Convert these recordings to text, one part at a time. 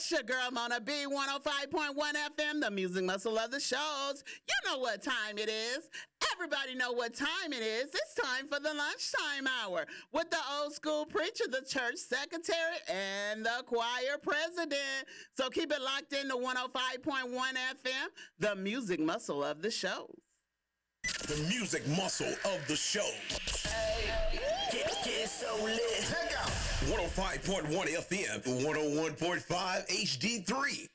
It's your girl Mona B, 105.1 FM, the music muscle of the shows. You know what time it is. Everybody know what time it is. It's time for the lunchtime hour with the old school preacher, the church secretary, and the choir president. So keep it locked in to 105.1 FM, the music muscle of the shows. The music muscle of the show. Hey, get so lit. Check out 105.1 FM, 101.5 HD3.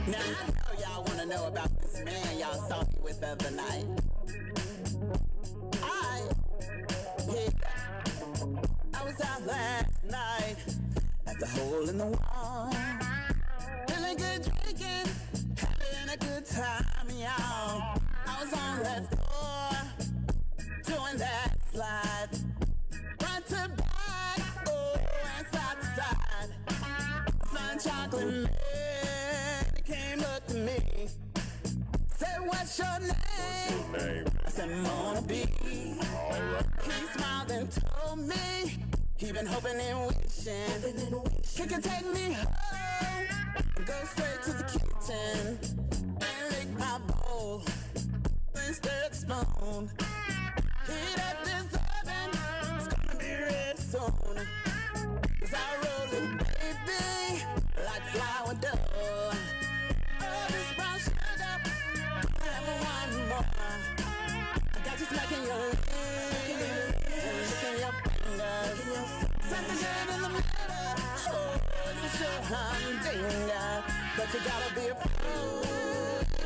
Now, I know y'all want to know about this man y'all saw me with the other night. I was out last night at the hole in the wall. Feeling good drinking, having a good time, y'all. I was on that floor, doing that slide. Front to back, oh, and side to side. Fun chocolate man. Came up to me, said, what's your name? I said, Mona B. He smiled and told me he been hoping and wishing he could take me home, go straight to the kitchen and lick my bowl and stir the spoon. Heat up this oven, it's gonna be ready soon. 'Cause I roll it, baby, like flour dough. I got you smacking your lips and licking your fingers. Something good in the middle. Oh, it's a show. humdinger, but you gotta be a pro.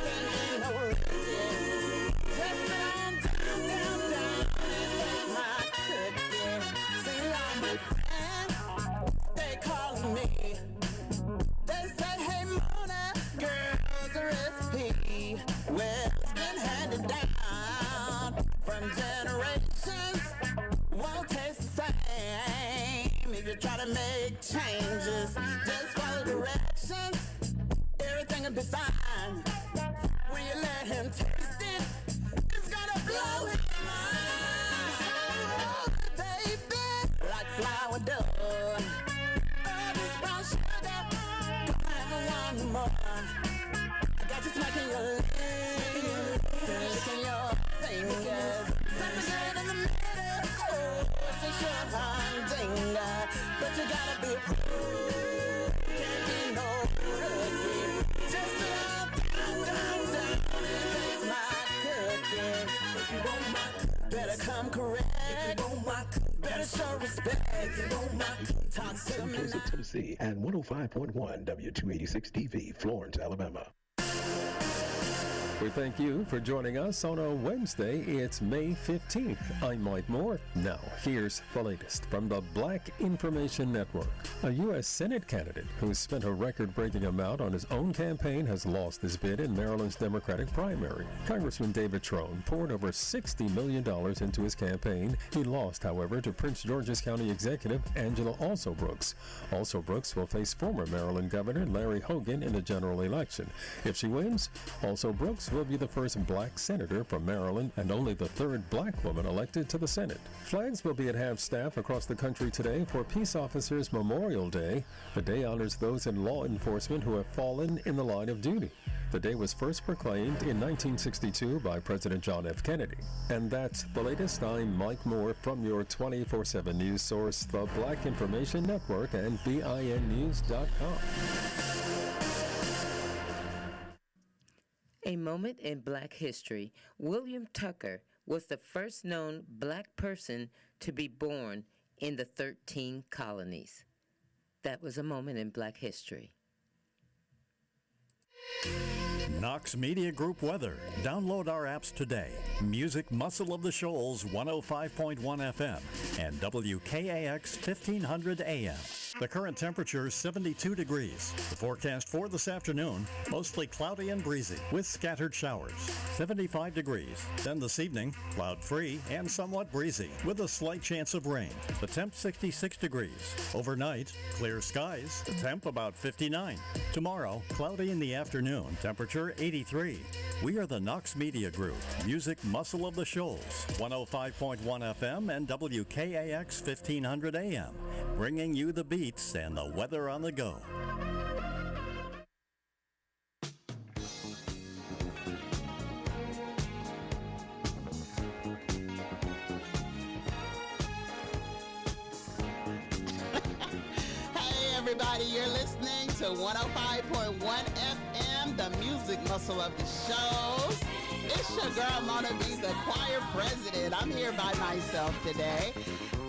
Ain't no religion. Just sit on down and take my cookie. See all my friends, they calling me. They say, hey Mona, girl's a recipe. Well, it's been handed down from generations. Won't taste the same if you try to make changes. Just follow directions, everything will be fine. When you let him taste it, it's gonna blow his mind. Oh, baby, like flour dough. Oh, this brown sugar, come have one more. I got you smacking your lips, licking your fingers. Something good in the middle. Oh, it's a sure humdinger, but you gotta be a pro. Can't be no rookie. Just down and taste my cookie. If you want my cookie, better come correct. If you want my cookie, better show respect. If you want my cookie, talk to me Joseph, now. Tennessee, and 105.1 W286 TV, Florence, Alabama. We thank you for joining us on a Wednesday. It's May 15th. I'm Mike Moore. Now, here's the latest from the Black Information Network. A U.S. Senate candidate who spent a record-breaking amount on his own campaign has lost his bid in Maryland's Democratic primary. Congressman David Trone poured over $60 million into his campaign. He lost, however, to Prince George's County Executive Angela Alsobrooks. Alsobrooks will face former Maryland Governor Larry Hogan in the general election. If she wins, Alsobrooks will be the first black senator from Maryland and only the third black woman elected to the Senate. Flags will be at half-staff across the country today for Peace Officers Memorial Day. The day honors those in law enforcement who have fallen in the line of duty. The day was first proclaimed in 1962 by President John F. Kennedy. And that's the latest. I'm Mike Moore from your 24/7 news source, the Black Information Network and BINnews.com. A moment in Black history. William Tucker was the first known black person to be born in the 13 colonies. That was a moment in Black history. Knox Media Group weather. Download our apps today. Music Muscle of the Shoals 105.1 FM and WKAX 1500 AM. The current temperature is 72 degrees. The forecast for this afternoon, mostly cloudy and breezy with scattered showers. 75 degrees. Then this evening, cloud-free and somewhat breezy with a slight chance of rain. The temp 66 degrees. Overnight, clear skies. The temp about 59. Tomorrow, cloudy in the afternoon. Temperature 83. We are the Knox Media Group. Music Muscle of the Shoals. 105.1 FM and WKAX 1500 AM. Bringing you the beats and the weather on the go. Hey everybody, you're listening to 105.1 FM, the music muscle of the shows. It's your girl Mona B, the choir president. I'm here by myself today.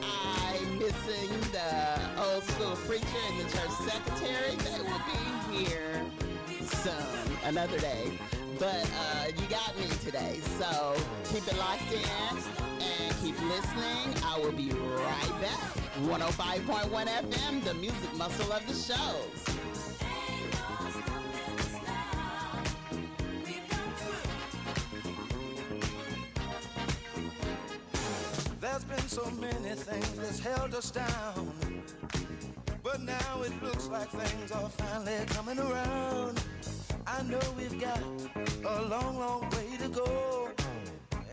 I'm missing the old school preacher and the church secretary. They will be here soon, another day. But you got me today, so keep it locked in and keep listening. I will be right back. 105.1 FM, the music muscle of the shows. There's been so many things that's held us down, but now it looks like things are finally coming around. I know we've got a long, long way to go,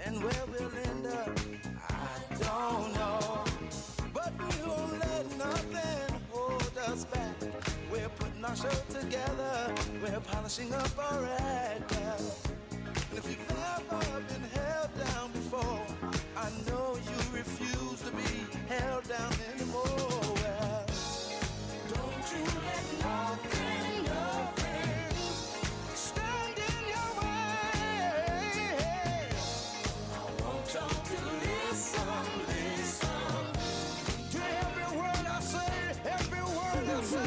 and where we'll end up, I don't know. But we won't let nothing hold us back. We're putting our show together, we're polishing up our act. And if you've ever been held down before, I know you refuse to be held down anymore. Well, don't you let nothing, nothing stand in your way. I want y'all to listen to every word I say, every word I say.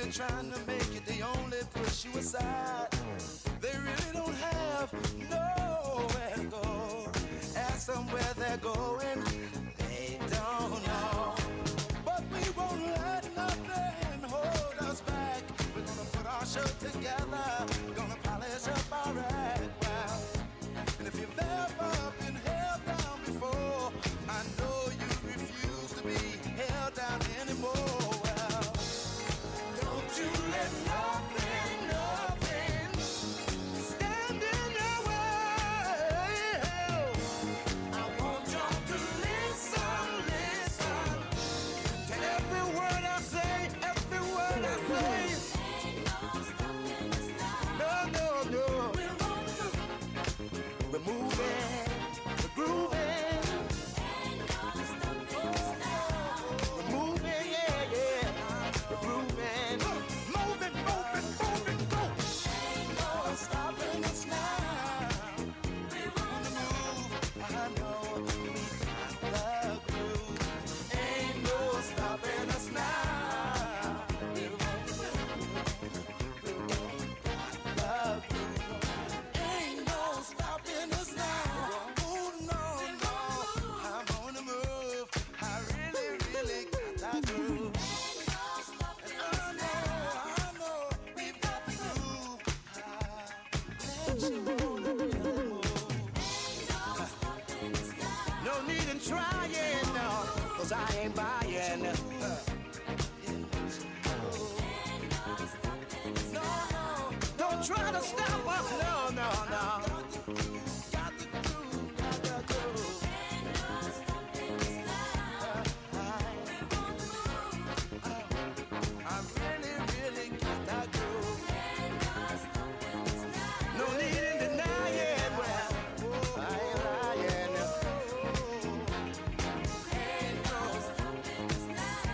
they're trying to make it, they only push you aside. They really don't have nowhere to go. Ask them where they're going, they don't know. But we won't let nothing hold us back. We're gonna put our show together, gonna polish up our act. Well, and if you've ever been held down before, I know you refuse to be held down anymore. Well, don't you let nothing, nothing stand in your way. I want y'all to listen, listen to every word I say, every word I say. No, no, no. We're moving, we're grooving. We're moving, yeah, yeah. We're grooving. Moving, moving, moving, go. Ain't no stopping us now. We wanna move. I know we got the groove. Ain't no stopping us now. We wanna move. We got the groove. Ain't no stopping us now. Oh no, no, I'm on the move. I really, really got that groove. And I know, we've got the groove. Let you wanna really move. No need in trying, no, 'cause I ain't buying. No, don't try to stop us, no, no, no. Got the groove, got the groove. I really, really got that groove. No need in denying, well, I ain't lying.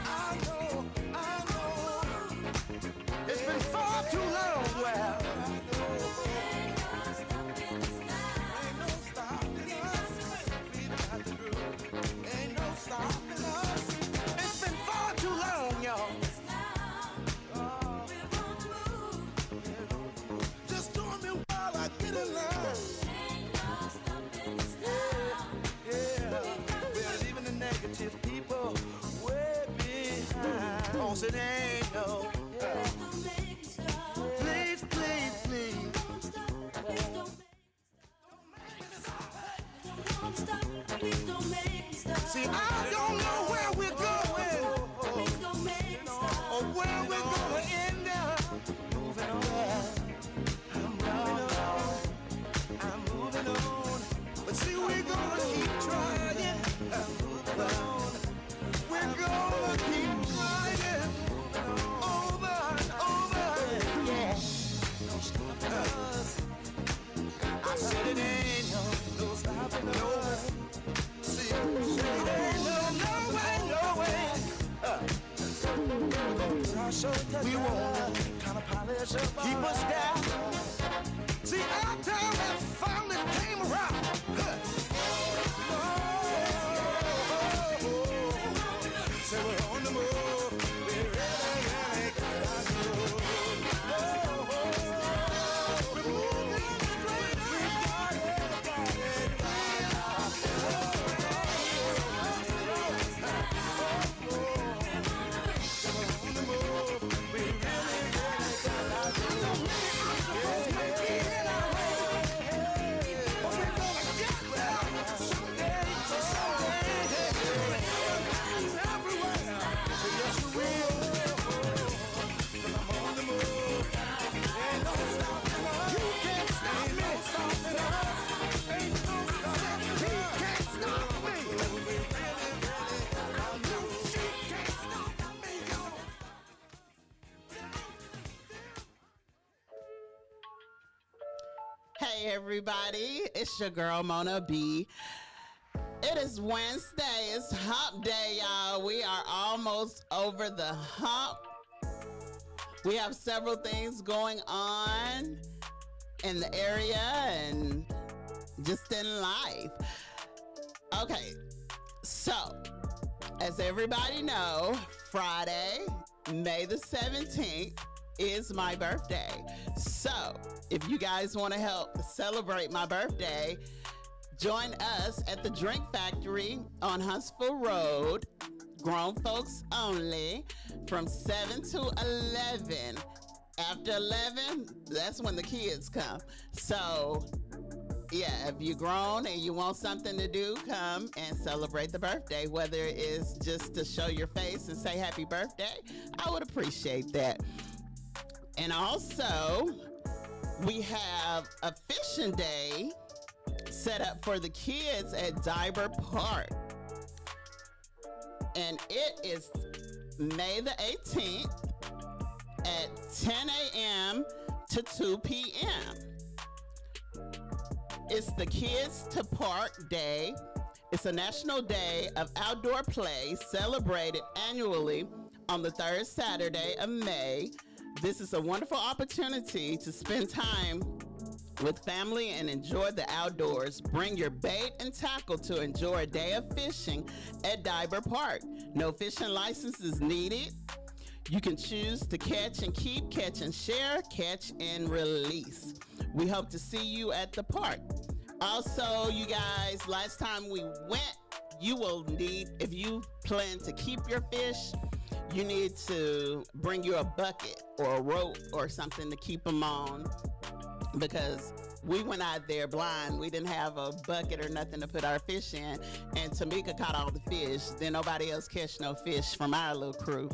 I know. It's been far too long, well. Ain't no stopping us. We've got the groove. Ain't no stopping us. It's been far too long, y'all. Just join me while I get in line. Yeah. We're leaving the negative people way behind. Oh, so they ain't no. Please, please, please. See, I don't know where we're going or where we're gonna end up. Moving on, I'm moving on. But see, we're gonna keep trying. Moving on. We're gonna keep trying. Over and over. Yeah. No stopping us. I said it ain't no stopping us. See, it ain't no way, no way. We won't kind of polish up. Keep us down. See, our time has finally came around. So we're on the move. We really got our groove. We're moving straight up. We got it. Hey everybody, it's your girl Mona B. It is Wednesday, it's hump day, y'all. We are almost over the hump. We have several things going on in the area and just in life. Okay, so as everybody know, Friday May the 17th is my birthday. So if you guys want to help celebrate my birthday, join us at the Drink Factory on Huntsville Road, grown folks only, from 7 to 11. After 11, that's when the kids come. So yeah, if you're grown and you want something to do, come and celebrate the birthday. Whether it's just to show your face and say happy birthday, I would appreciate that. And also, we have a fishing day set up for the kids at Diber Park. And it is May the 18th at 10 a.m. to 2 p.m. It's the Kids to Park Day. It's a national day of outdoor play celebrated annually on the third Saturday of May. This is a wonderful opportunity to spend time with family and enjoy the outdoors. Bring your bait and tackle to enjoy a day of fishing at Diber Park. No fishing license is needed. You can choose to catch and keep, catch and share, catch and release. We hope to see you at the park. Also, you guys, last time we went, you will need, if you plan to keep your fish, you need to bring you a bucket or a rope or something to keep them on, because we went out there blind. We didn't have a bucket or nothing to put our fish in, and Tamika caught all the fish. Then nobody else catch no fish from our little crew.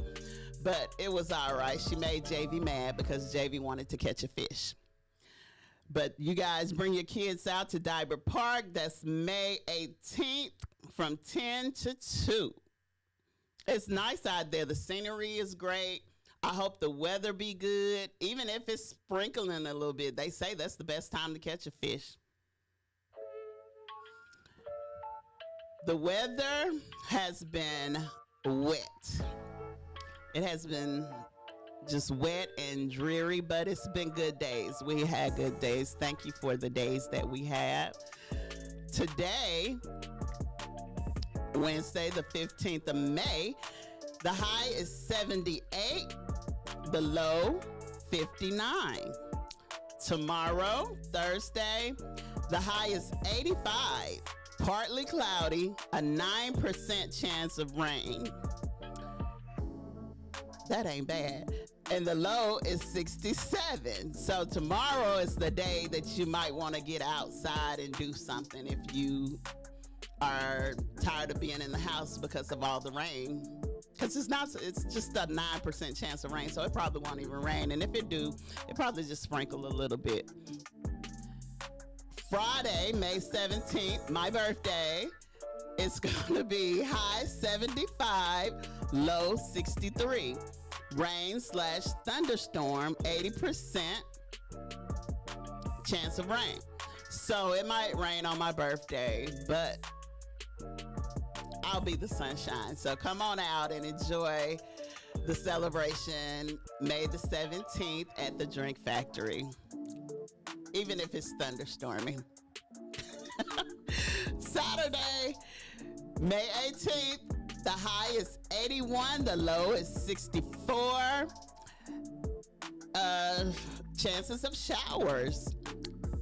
But it was all right. She made JV mad because JV wanted to catch a fish. But you guys bring your kids out to Diber Park. That's May 18th from 10 to 2. It's nice out there. The scenery is great. I hope the weather be good. Even if it's sprinkling a little bit, they say that's the best time to catch a fish. The weather has been wet. It has been just wet and dreary, but it's been good days. We had good days. Thank you for the days that we had. Today, Wednesday, the 15th of May, the high is 78, the low 59. Tomorrow, Thursday, the high is 85, partly cloudy, a 9% chance of rain. That ain't bad. And the low is 67. So tomorrow is the day that you might want to get outside and do something if you are tired of being in the house because of all the rain. Because it's just a 9% chance of rain, so it probably won't even rain. And if it do, it probably just sprinkle a little bit. Friday, May 17th, my birthday, it's going to be high 75, low 63. Rain/thunderstorm, 80% chance of rain. So it might rain on my birthday, but I'll be the sunshine. So come on out and enjoy the celebration May the 17th at the Drink Factory, even if it's thunderstorming. Saturday, May 18th, the high is 81, the low is 64. Chances of showers.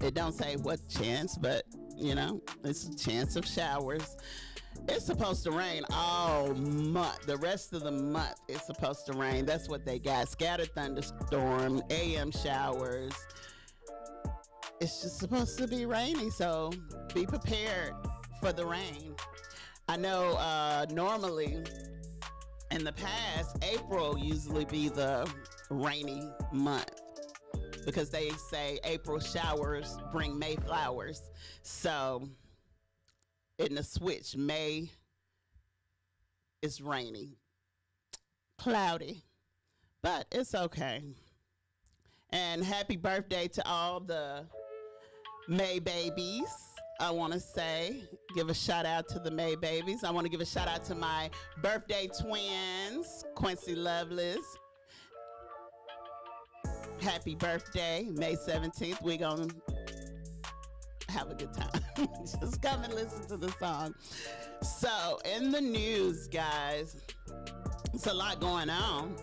It don't say what chance, but you know, it's a chance of showers. It's supposed to rain all month. The rest of the month it's supposed to rain. That's what they got. Scattered thunderstorm, AM showers. It's just supposed to be rainy, so be prepared for the rain. I know normally in the past, April usually be the rainy month because they say April showers bring May flowers. So in the switch, May is rainy, cloudy, but it's okay. And happy birthday to all the May babies. I want to give a shout out to the May babies. I want to give a shout out to my birthday twins, Quincy Lovelace. Happy birthday, May 17th. We're going to have a good time. Just come and listen to the song. So, in the news, guys, it's a lot going on.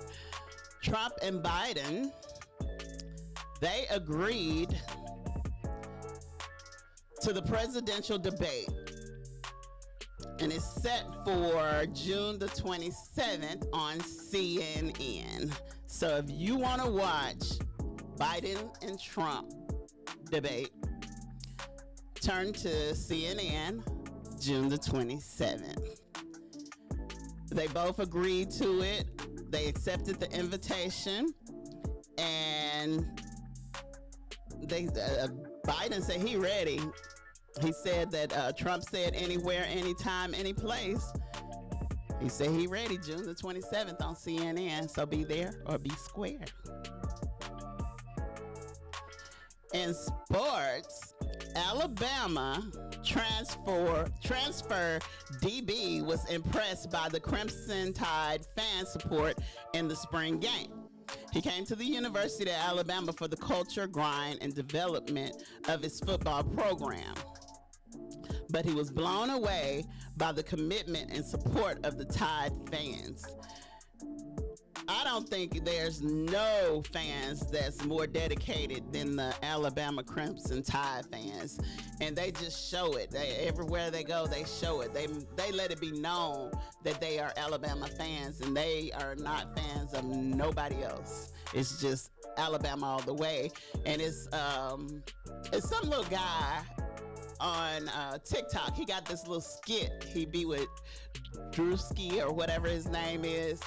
Trump and Biden, they agreed to the presidential debate, and it's set for June the 27th on CNN. So if you want to watch Biden and Trump debate, turn to CNN June the 27th. They both agreed to it. They accepted the invitation, and Biden said he ready. He said that Trump said anywhere, anytime, any place. He said he ready June the 27th on CNN, so be there or be square. In sports, Alabama transfer DB was impressed by the Crimson Tide fan support in the spring game. He came to the University of Alabama for the culture, grind, and development of his football program. But he was blown away by the commitment and support of the Tide fans. I don't think there's no fans that's more dedicated than the Alabama Crimson Tide fans. And they just show it. Everywhere they go, they show it. They let it be known that they are Alabama fans, and they are not fans of nobody else. It's just Alabama all the way. And it's some little guy on TikTok. He got this little skit. He be with Drewski or whatever his name is.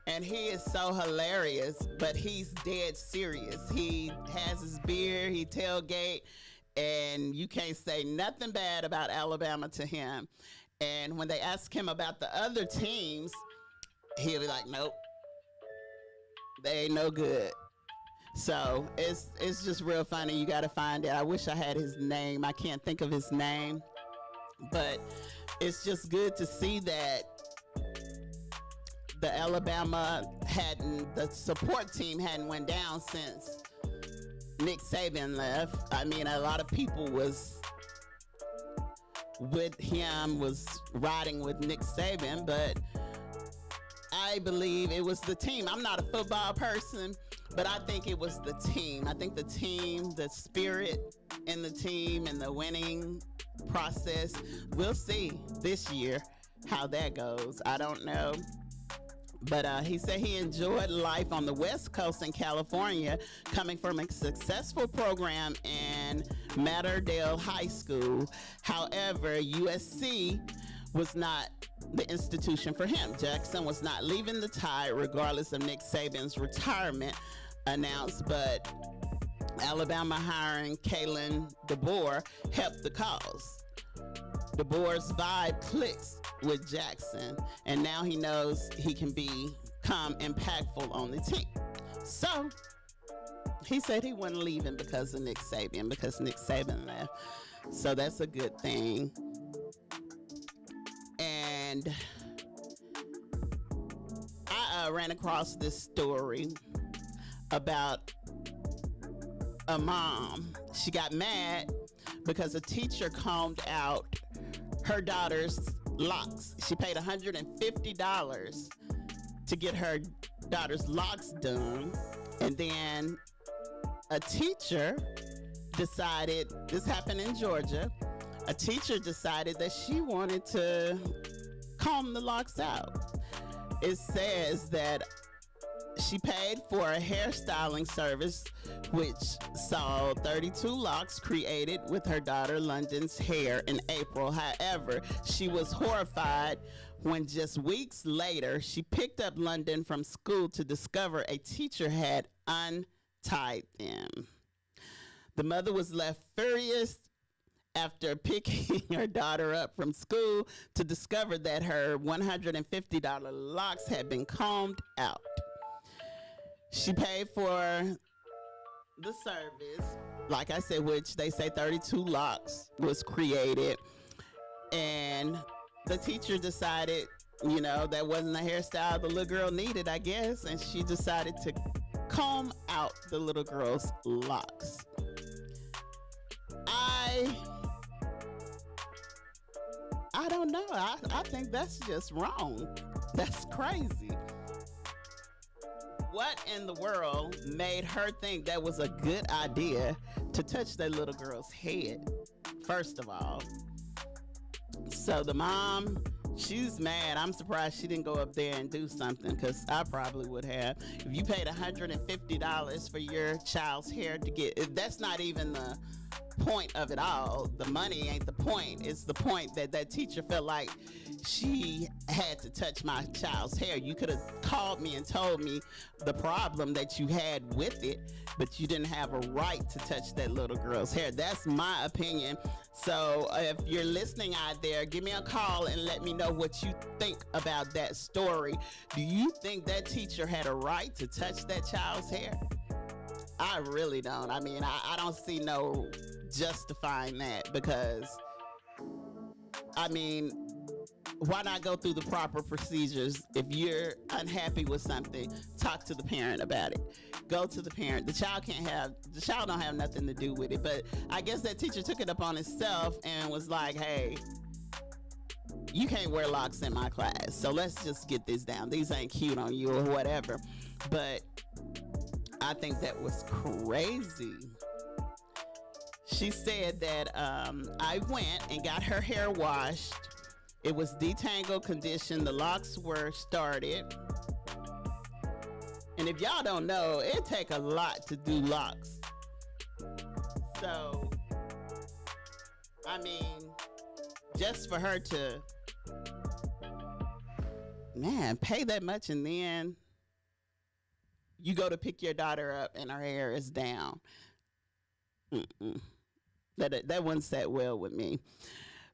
And he is so hilarious, but he's dead serious. He has his beer, he tailgate, and you can't say nothing bad about Alabama to him. And when they ask him about the other teams, he'll be like, nope, they ain't no good. So it's just real funny. You got to find it. I wish I had his name. I can't think of his name. But it's just good to see that the Alabama the support team hadn't went down since Nick Saban left. I mean, a lot of people was with him, was riding with Nick Saban, but I believe it was the team. I'm not a football person, but I think it was the team. I think the team, the spirit in the team and the winning process, we'll see this year how that goes. I don't know. But he said he enjoyed life on the West Coast in California, coming from a successful program in Matterdale High School. However, USC was not the institution for him. Jackson was not leaving the Tide regardless of Nick Saban's retirement announced, but Alabama hiring Kalen DeBoer helped the cause. DeBoer's vibe clicks with Jackson, and now he knows he can become impactful on the team. So he said he wasn't leaving because of Nick Saban, because Nick Saban left. So that's a good thing. And I ran across this story about a mom. She got mad because a teacher combed out her daughter's locks. She paid $150 to get her daughter's locks done. And then a teacher decided, this happened in Georgia, a teacher decided that she wanted to comb the locks out. It says that she paid for a hairstyling service which saw 32 locks created with her daughter London's hair in April. However, she was horrified when just weeks later she picked up London from school to discover a teacher had untied them. The mother was left furious after picking her daughter up from school to discover that her $150 locks had been combed out. She paid for the service, like I said, which they say 32 locks was created. And the teacher decided, you know, that wasn't the hairstyle the little girl needed, I guess. And she decided to comb out the little girl's locks. I don't know. I think that's just wrong. That's crazy. What in the world made her think that was a good idea to touch that little girl's head, first of all? So the mom, she's mad. I'm surprised she didn't go up there and do something, because I probably would have. If you paid $150 for your child's hair to get, that's not even the point of it all. The money ain't the point. It's the point that that teacher felt like she had to touch my child's hair. You could have called me and told me the problem that you had with it, but you didn't have a right to touch that little girl's hair. That's my opinion. So if you're listening out there, give me a call and let me know what you think about that story. Do you think that teacher had a right to touch that child's hair? I really don't. I mean, I don't see no justifying that, because, I mean, why not go through the proper procedures? If you're unhappy with something, talk to the parent about it. Go to the parent. The child don't have nothing to do with it. But I guess that teacher took it upon himself and was like, hey, you can't wear locks in my class, so let's just get this down. These ain't cute on you or whatever. But I think that was crazy. She said that I went and got her hair washed. It was detangled condition. The locks were started. And if y'all don't know, it take a lot to do locks. So, I mean, just for her to, man, pay that much, and then you go to pick your daughter up and her hair is down. That wouldn't set well with me.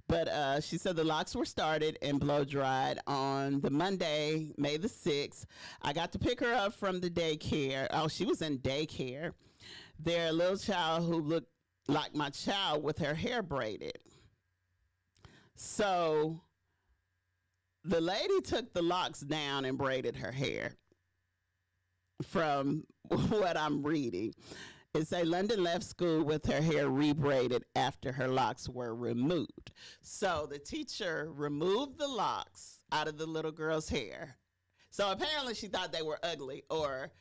But she said the locks were started and blow dried on the Monday, May the 6th. I got to pick her up from the daycare. Oh, she was in daycare. Their little child who looked like my child with her hair braided. So the lady took the locks down and braided her hair, from what I'm reading. It say London left school with her hair rebraided after her locks were removed. So the teacher removed the locks out of the little girl's hair. So apparently she thought they were ugly, or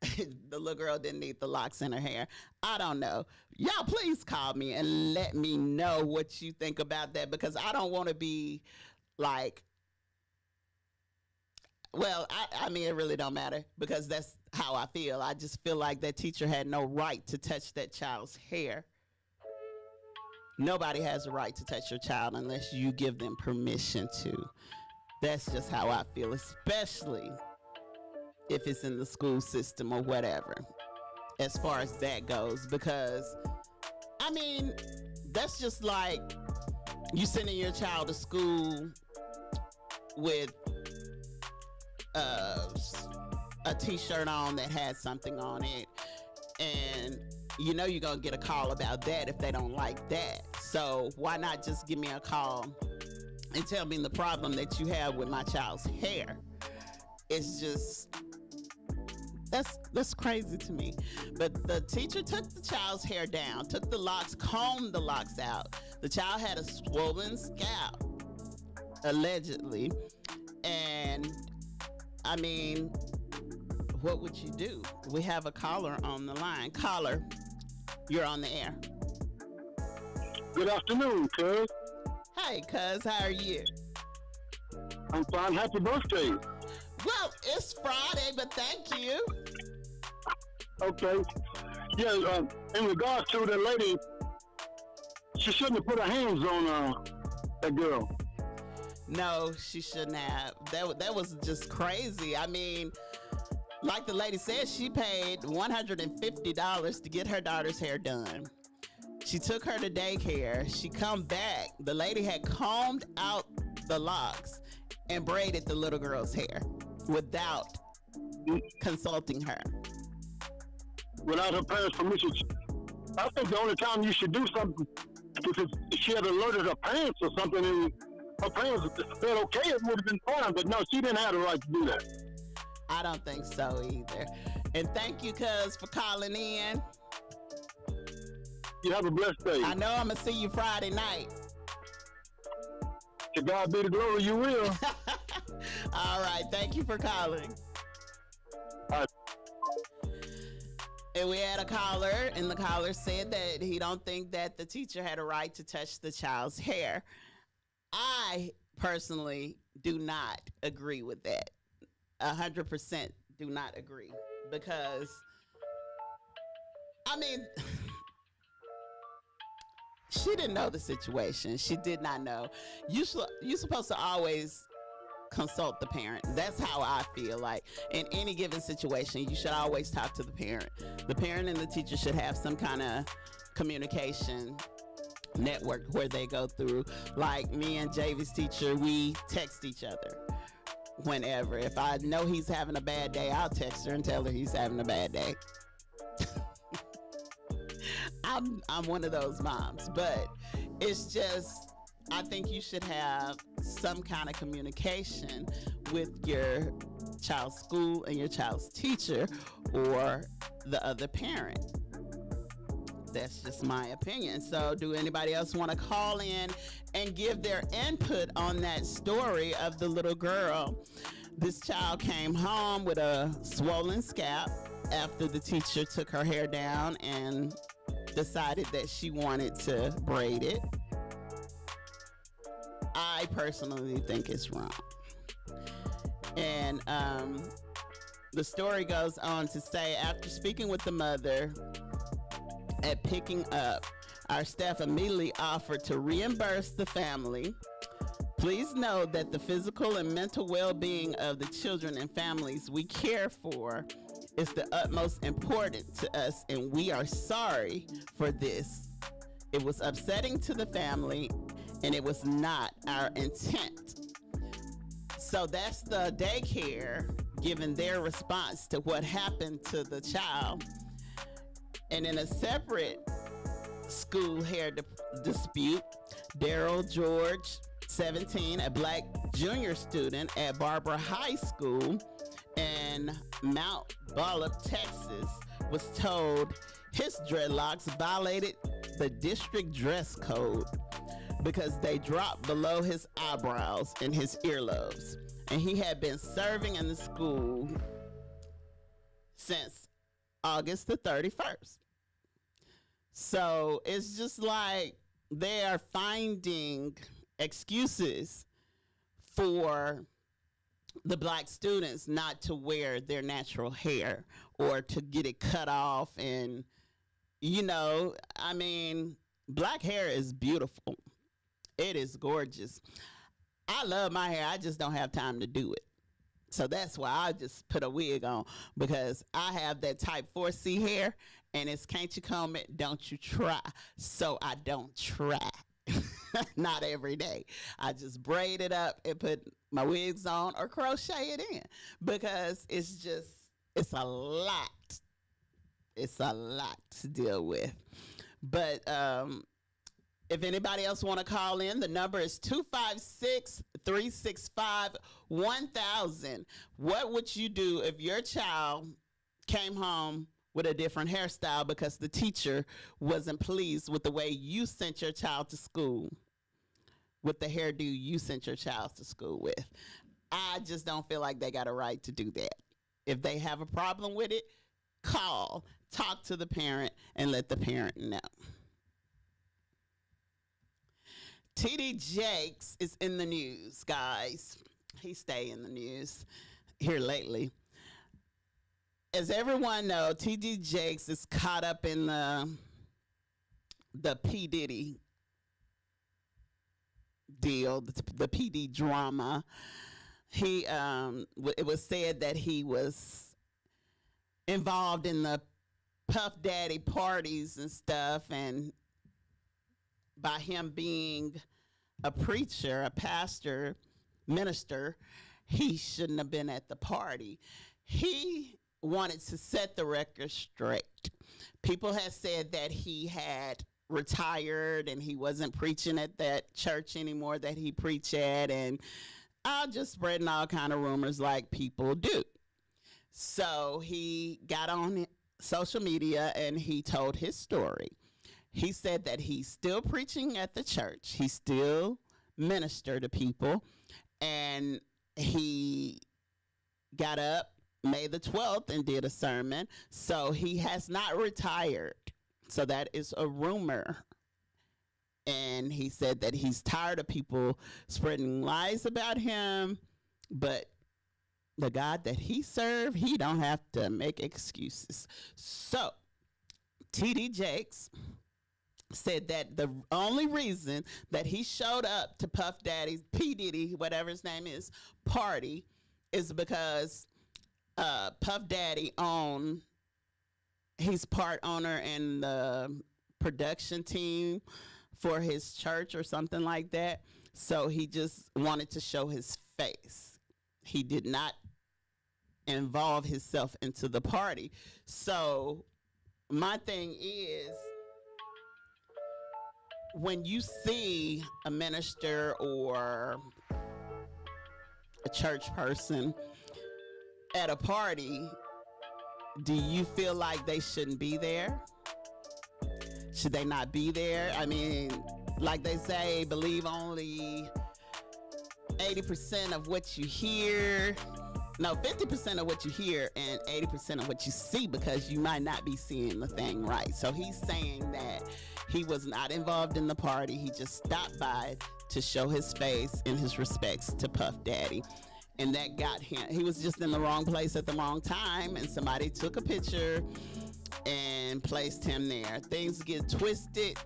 the little girl didn't need the locks in her hair. I don't know. Y'all please call me and let me know what you think about that, because I don't want to be like, well, I mean, it really don't matter, because that's how I feel. I just feel like that teacher had no right to touch that child's hair. Nobody has a right to touch your child unless you give them permission to. That's just how I feel, especially if it's in the school system or whatever, as far as that goes. Because, I mean, that's just like you sending your child to school with a t-shirt on that had something on it, and you know you're gonna get a call about that if they don't like that. So why not just give me a call and tell me the problem that you have with my child's hair? It's just, that's crazy to me. But the teacher took the child's hair down, took the locks, combed the locks out. The child had a swollen scalp, allegedly. And I mean, what would you do? We have a caller on the line. Caller, you're on the air. Good afternoon, cuz. Hey, cuz, how are you? I'm fine. Happy birthday. Well, it's Friday, but thank you. Okay. Yeah, in regards to the lady, she shouldn't have put her hands on that girl. No, she shouldn't have. That was just crazy. I mean, like the lady said, she paid $150 to get her daughter's hair done. She took her to daycare. She come back. The lady had combed out the locks and braided the little girl's hair without consulting her. Without her parents' permission. I think the only time you should do something is if she had alerted her parents or something, and her parents said okay, it would have been fine. But no, she didn't have the right to do that. I don't think so either. And thank you, cuz, for calling in. You have a blessed day. I know I'm going to see you Friday night. To God be the glory, you will. All right. Thank you for calling. All right. And we had a caller, and the caller said that he don't think that the teacher had a right to touch the child's hair. I personally do not agree with that. 100% do not agree. Because, I mean, she didn't know the situation. She did not know. You're supposed to always consult the parent. That's how I feel. Like, in any given situation, you should always talk to the parent. The parent and the teacher should have some kind of communication network where they go through. Like, me and Javy's teacher, we text each other whenever. If I know he's having a bad day, I'll text her and tell her he's having a bad day. I'm one of those moms, but it's just, I think you should have some kind of communication with your child's school and your child's teacher or the other parent. That's just my opinion. So do anybody else want to call in and give their input on that story of the little girl? This child came home with a swollen scalp after the teacher took her hair down and decided that she wanted to braid it. I personally think it's wrong. And the story goes on to say, after speaking with the mother at picking up, our staff immediately offered to reimburse the family. Please know that the physical and mental well-being of the children and families we care for is the utmost important to us, and we are sorry for this. It was upsetting to the family, and it was not our intent. So that's the daycare giving their response to what happened to the child. And in a separate school hair dispute, Daryl George, 17, a black junior student at Barbara High School in Mount Bullock, Texas, was told his dreadlocks violated the district dress code because they dropped below his eyebrows and his earlobes. And he had been serving in the school since August the 31st. So it's just like they are finding excuses for the black students not to wear their natural hair or to get it cut off. And, you know, I mean, black hair is beautiful. It is gorgeous. I love my hair. I just don't have time to do it. So that's why I just put a wig on, because I have that type 4C hair, and it's can't you comb it, don't you try. So I don't try. Not every day. I just braid it up and put my wigs on or crochet it in, because it's a lot. It's a lot to deal with. But if anybody else want to call in, the number is 256-365-1000. What would you do if your child came home with a different hairstyle because the teacher wasn't pleased with the way you sent your child to school, with the hairdo you sent your child to school with? I just don't feel like they got a right to do that. If they have a problem with it, call, talk to the parent, and let the parent know. T.D. Jakes is in the news, guys. He stay in the news here lately. As everyone knows, T.D. Jakes is caught up in the P. Diddy deal, the P. Diddy drama. It was said that he was involved in the Puff Daddy parties and stuff, and by him being a preacher, a pastor, minister, he shouldn't have been at the party. He wanted to set the record straight. People had said that he had retired and he wasn't preaching at that church anymore that he preached at, and just spreading all kind of rumors like people do. So he got on social media and he told his story. He said that he's still preaching at the church. He still minister to people. And he got up May the 12th and did a sermon. So he has not retired. So that is a rumor. And he said that he's tired of people spreading lies about him, but the God that he served, he don't have to make excuses. So T.D. Jakes said that the only reason that he showed up to Puff Daddy's, P. Diddy, whatever his name is, party is because Puff Daddy he's part owner in the production team for his church or something like that. So he just wanted to show his face. He did not involve himself into the party. So my thing is, when you see a minister or a church person at a party, do you feel like they shouldn't be there? Should they not be there? I mean, like they say, believe only 80% of what you hear. No, 50% of what you hear and 80% of what you see, because you might not be seeing the thing right. So he's saying that he was not involved in the party. He just stopped by to show his face and his respects to Puff Daddy. And that got him. He was just in the wrong place at the wrong time, and somebody took a picture and placed him there. Things get twisted.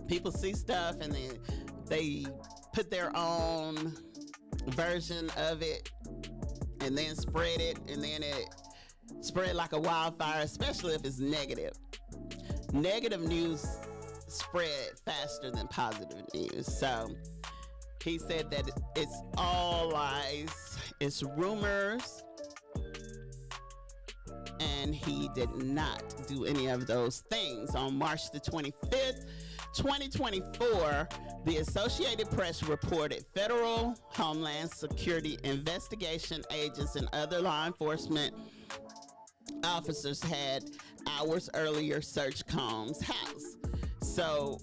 People see stuff and then they put their own version of it and then spread it, and then it spread like a wildfire, especially if it's negative. Negative news spread faster than positive news. So he said that it's all lies, it's rumors, and he did not do any of those things. On March the 25th, 2024, the Associated Press reported federal Homeland Security investigation agents and other law enforcement officers had hours earlier searched Combs' house. So,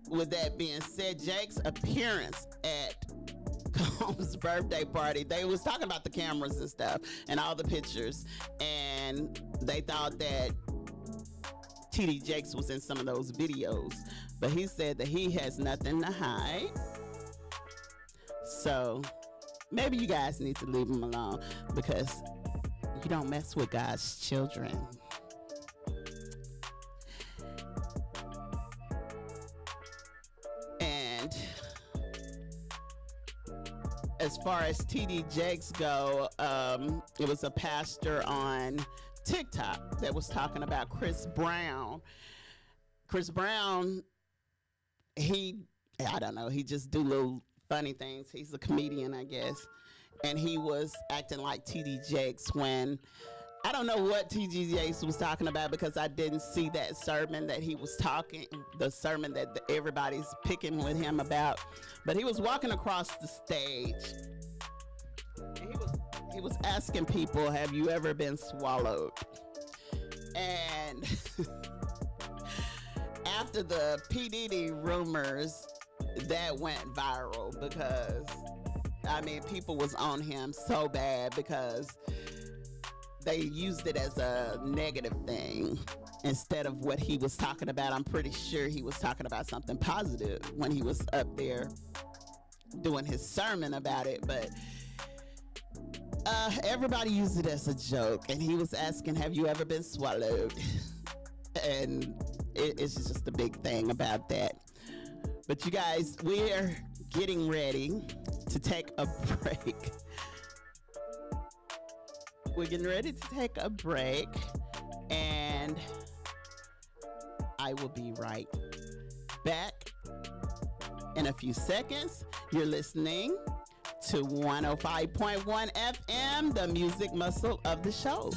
with that being said, Jake's appearance at Combs' birthday party, they was talking about the cameras and stuff and all the pictures, and they thought that T.D. Jakes was in some of those videos, but he said that he has nothing to hide. So maybe you guys need to leave him alone, because you don't mess with God's children. And as far as T.D. Jakes go, it was a pastor on TikTok that was talking about Chris Brown. Chris Brown, I don't know, he just do little funny things. He's a comedian, I guess. And he was acting like T.D. Jakes when, I don't know what T.D. Jakes was talking about, because I didn't see that sermon that he was talking, the sermon that everybody's picking with him about. But he was walking across the stage. And he was asking people, have you ever been swallowed? And after the P. Diddy rumors, that went viral, because, I mean, people was on him so bad because they used it as a negative thing instead of what he was talking about. I'm pretty sure he was talking about something positive when he was up there doing his sermon about it, but everybody used it as a joke, and he was asking, have you ever been swallowed? And it's just a big thing about that. But you guys, we're getting ready to take a break. We're getting ready to take a break, and I will be right back in a few seconds. You're listening to 105.1 FM, the music muscle of the show.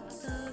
So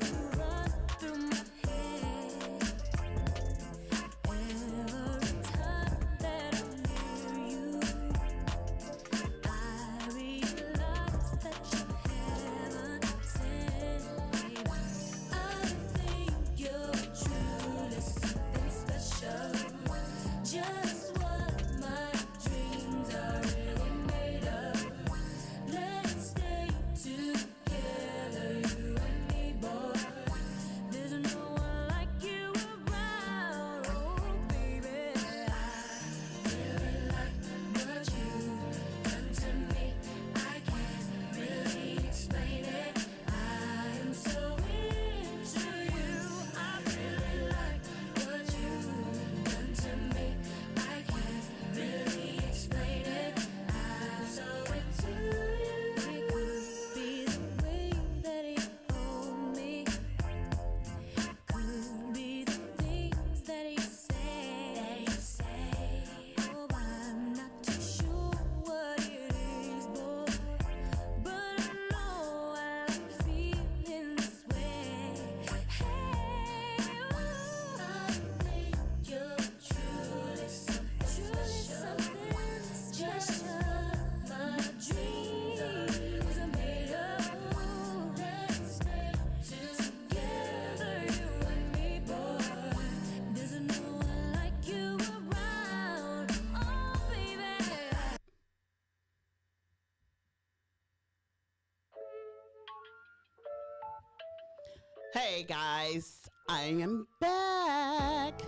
Hey guys, I am back.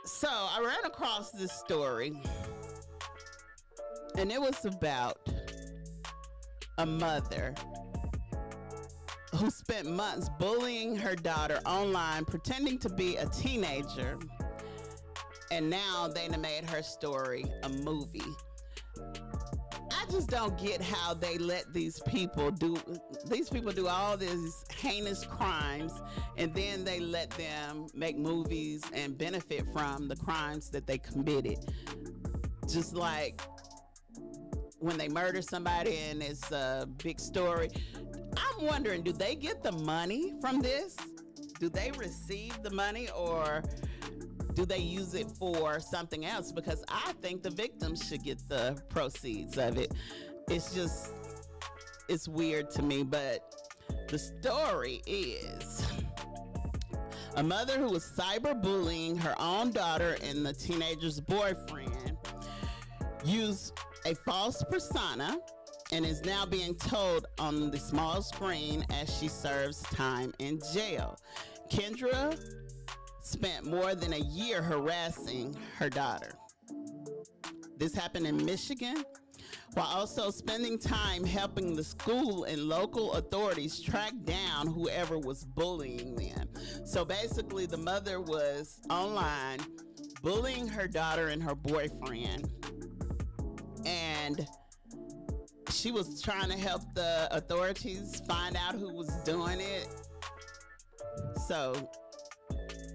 So I ran across this story, and it was about a mother who spent months bullying her daughter online, pretending to be a teenager, and now they done made her story a movie. I just don't get how they let these people do all these heinous crimes, and then they let them make movies and benefit from the crimes that they committed. Just like when they murder somebody and it's a big story. I'm wondering, do they get the money from this? Do they receive the money, or do they use it for something else? Because I think the victims should get the proceeds of it. It's weird to me, but the story is a mother who was cyberbullying her own daughter and the teenager's boyfriend used a false persona and is now being told on the small screen as she serves time in jail. Kendra spent more than a year harassing her daughter. This happened in Michigan, while also spending time helping the school and local authorities track down whoever was bullying them. So basically, the mother was online bullying her daughter and her boyfriend, and she was trying to help the authorities find out who was doing it. So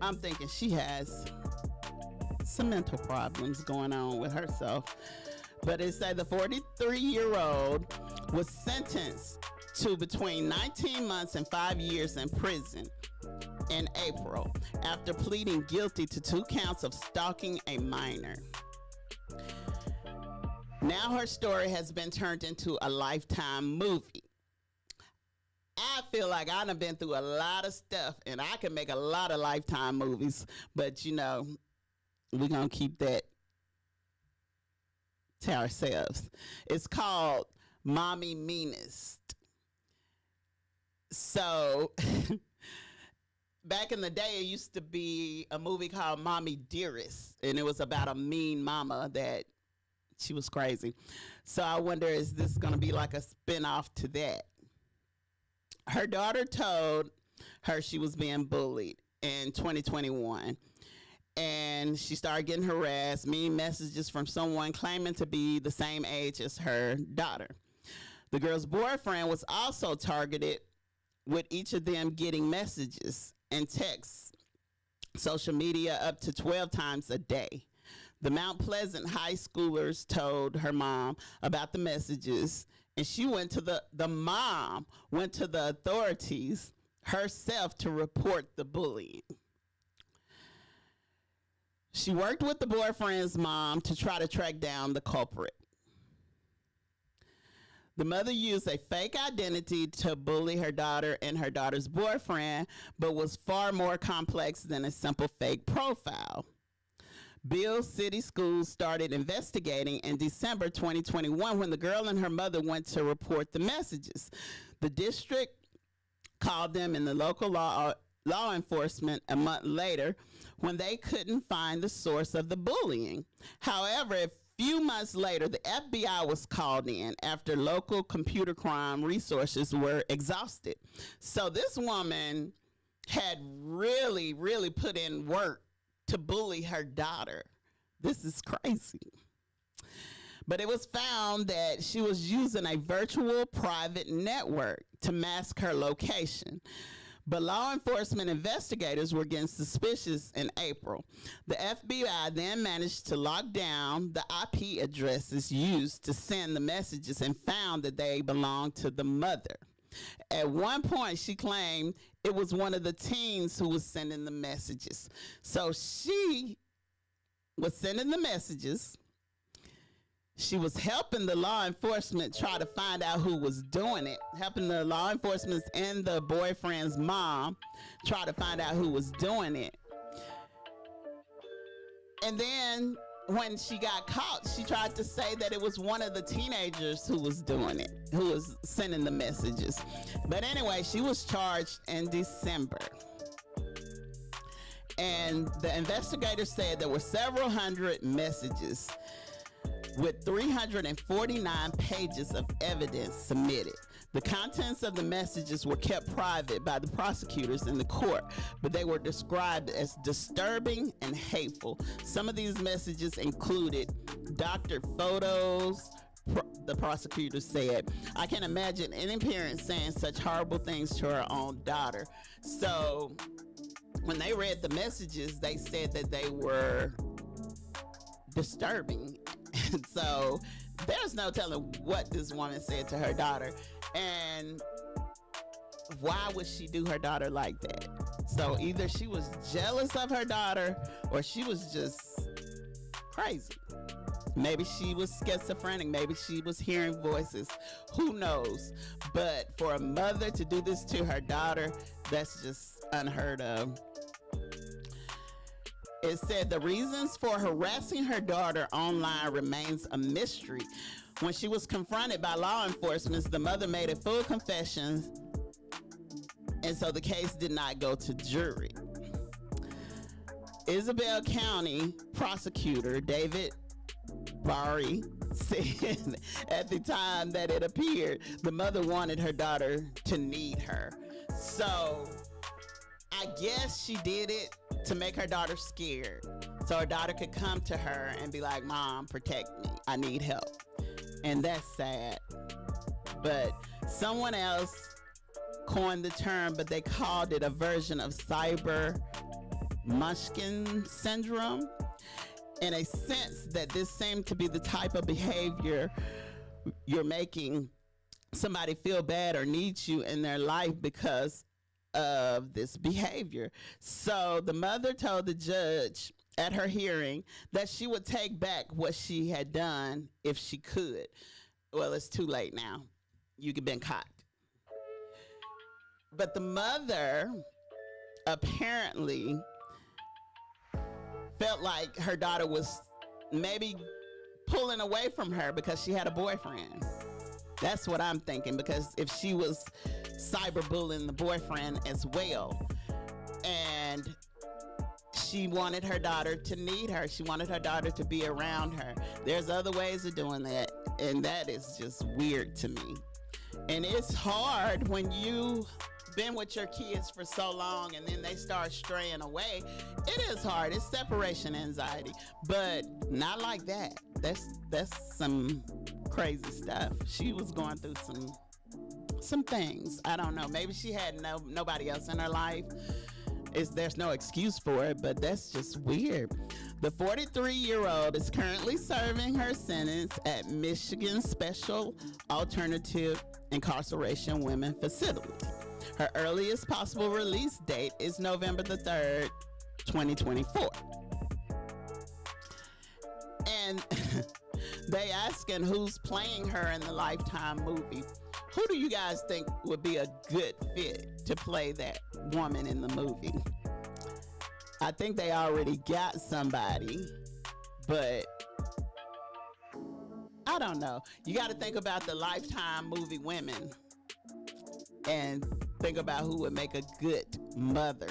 I'm thinking she has some mental problems going on with herself. But it said the 43-year-old was sentenced to between 19 months and 5 years in prison in April after pleading guilty to 2 counts of stalking a minor. Now her story has been turned into a Lifetime movie. I feel like I done been through a lot of stuff, and I can make a lot of Lifetime movies, but you know, we're gonna keep that to ourselves. It's called Mommy Meanest. So back in the day, it used to be a movie called Mommy Dearest, and it was about a mean mama that she was crazy. So I wonder, is this gonna be like a spinoff to that? Her daughter told her she was being bullied in 2021, and she started getting harassed, mean messages from someone claiming to be the same age as her daughter. The girl's boyfriend was also targeted, with each of them getting messages and texts, social media up to 12 times a day. The Mount Pleasant high schoolers told her mom about the messages, and she went to the mom went to the authorities herself to report the bullying. She worked with the boyfriend's mom to try to track down the culprit. The mother used a fake identity to bully her daughter and her daughter's boyfriend, but was far more complex than a simple fake profile. Bill City Schools started investigating in December 2021 when the girl and her mother went to report the messages. The district called them and the local law enforcement a month later when they couldn't find the source of the bullying. However, a few months later, the FBI was called in after local computer crime resources were exhausted. So this woman had really, really put in work to bully her daughter. This is crazy. But it was found that she was using a virtual private network to mask her location. But law enforcement investigators were getting suspicious in April. The FBI then managed to lock down the IP addresses used to send the messages and found that they belonged to the mother. At one point, she claimed it was one of the teens who was sending the messages. So she was sending the messages. She was helping the law enforcement try to find out who was doing it, helping the law enforcement and the boyfriend's mom try to find out who was doing it. And then when she got caught, she tried to say that it was one of the teenagers who was doing it, who was sending the messages. But anyway, she was charged in December. And the investigators said there were several hundred messages with 349 pages of evidence submitted. The contents of the messages were kept private by the prosecutors in the court, but they were described as disturbing and hateful. Some of these messages included doctored photos. The prosecutor said, I can't imagine any parent saying such horrible things to her own daughter. So when they read the messages, they said that they were disturbing. And so there's no telling what this woman said to her daughter. And why would she do her daughter like that? So either she was jealous of her daughter or she was just crazy. Maybe she was schizophrenic. Maybe she was hearing voices. Who knows? But for a mother to do this to her daughter, that's just unheard of. It said the reasons for harassing her daughter online remains a mystery. When she was confronted by law enforcement, the mother made a full confession, and so the case did not go to jury. Isabel County prosecutor David Barry said at the time that it appeared, the mother wanted her daughter to need her. So I guess she did it to make her daughter scared, so her daughter could come to her and be like, Mom, protect me. I need help. And that's sad. But someone else coined the term, but they called it a version of cyber Munchkin syndrome, in a sense that this seemed to be the type of behavior you're making somebody feel bad or need you in their life because of this behavior. So the mother told the judge at her hearing that she would take back what she had done if she could. Well, it's too late now. You've been caught. But the mother apparently felt like her daughter was maybe pulling away from her because she had a boyfriend. That's what I'm thinking, because if she was cyberbullying the boyfriend as well, and she wanted her daughter to need her, she wanted her daughter to be around her. There's other ways of doing that, and that is just weird to me. And it's hard when you've been with your kids for so long and then they start straying away. It is hard. It's separation anxiety, but not like that. That's some crazy stuff. She was going through some things. I don't know. Maybe she had nobody else in her life. There's no excuse for it, but that's just weird. The 43-year-old is currently serving her sentence at Michigan Special Alternative Incarceration Women Facility. Her earliest possible release date is November the 3rd, 2024. And they asking who's playing her in the Lifetime movie. Who do you guys think would be a good fit to play that woman in the movie? I think they already got somebody, but I don't know. You got to think about the Lifetime movie women and think about who would make a good mother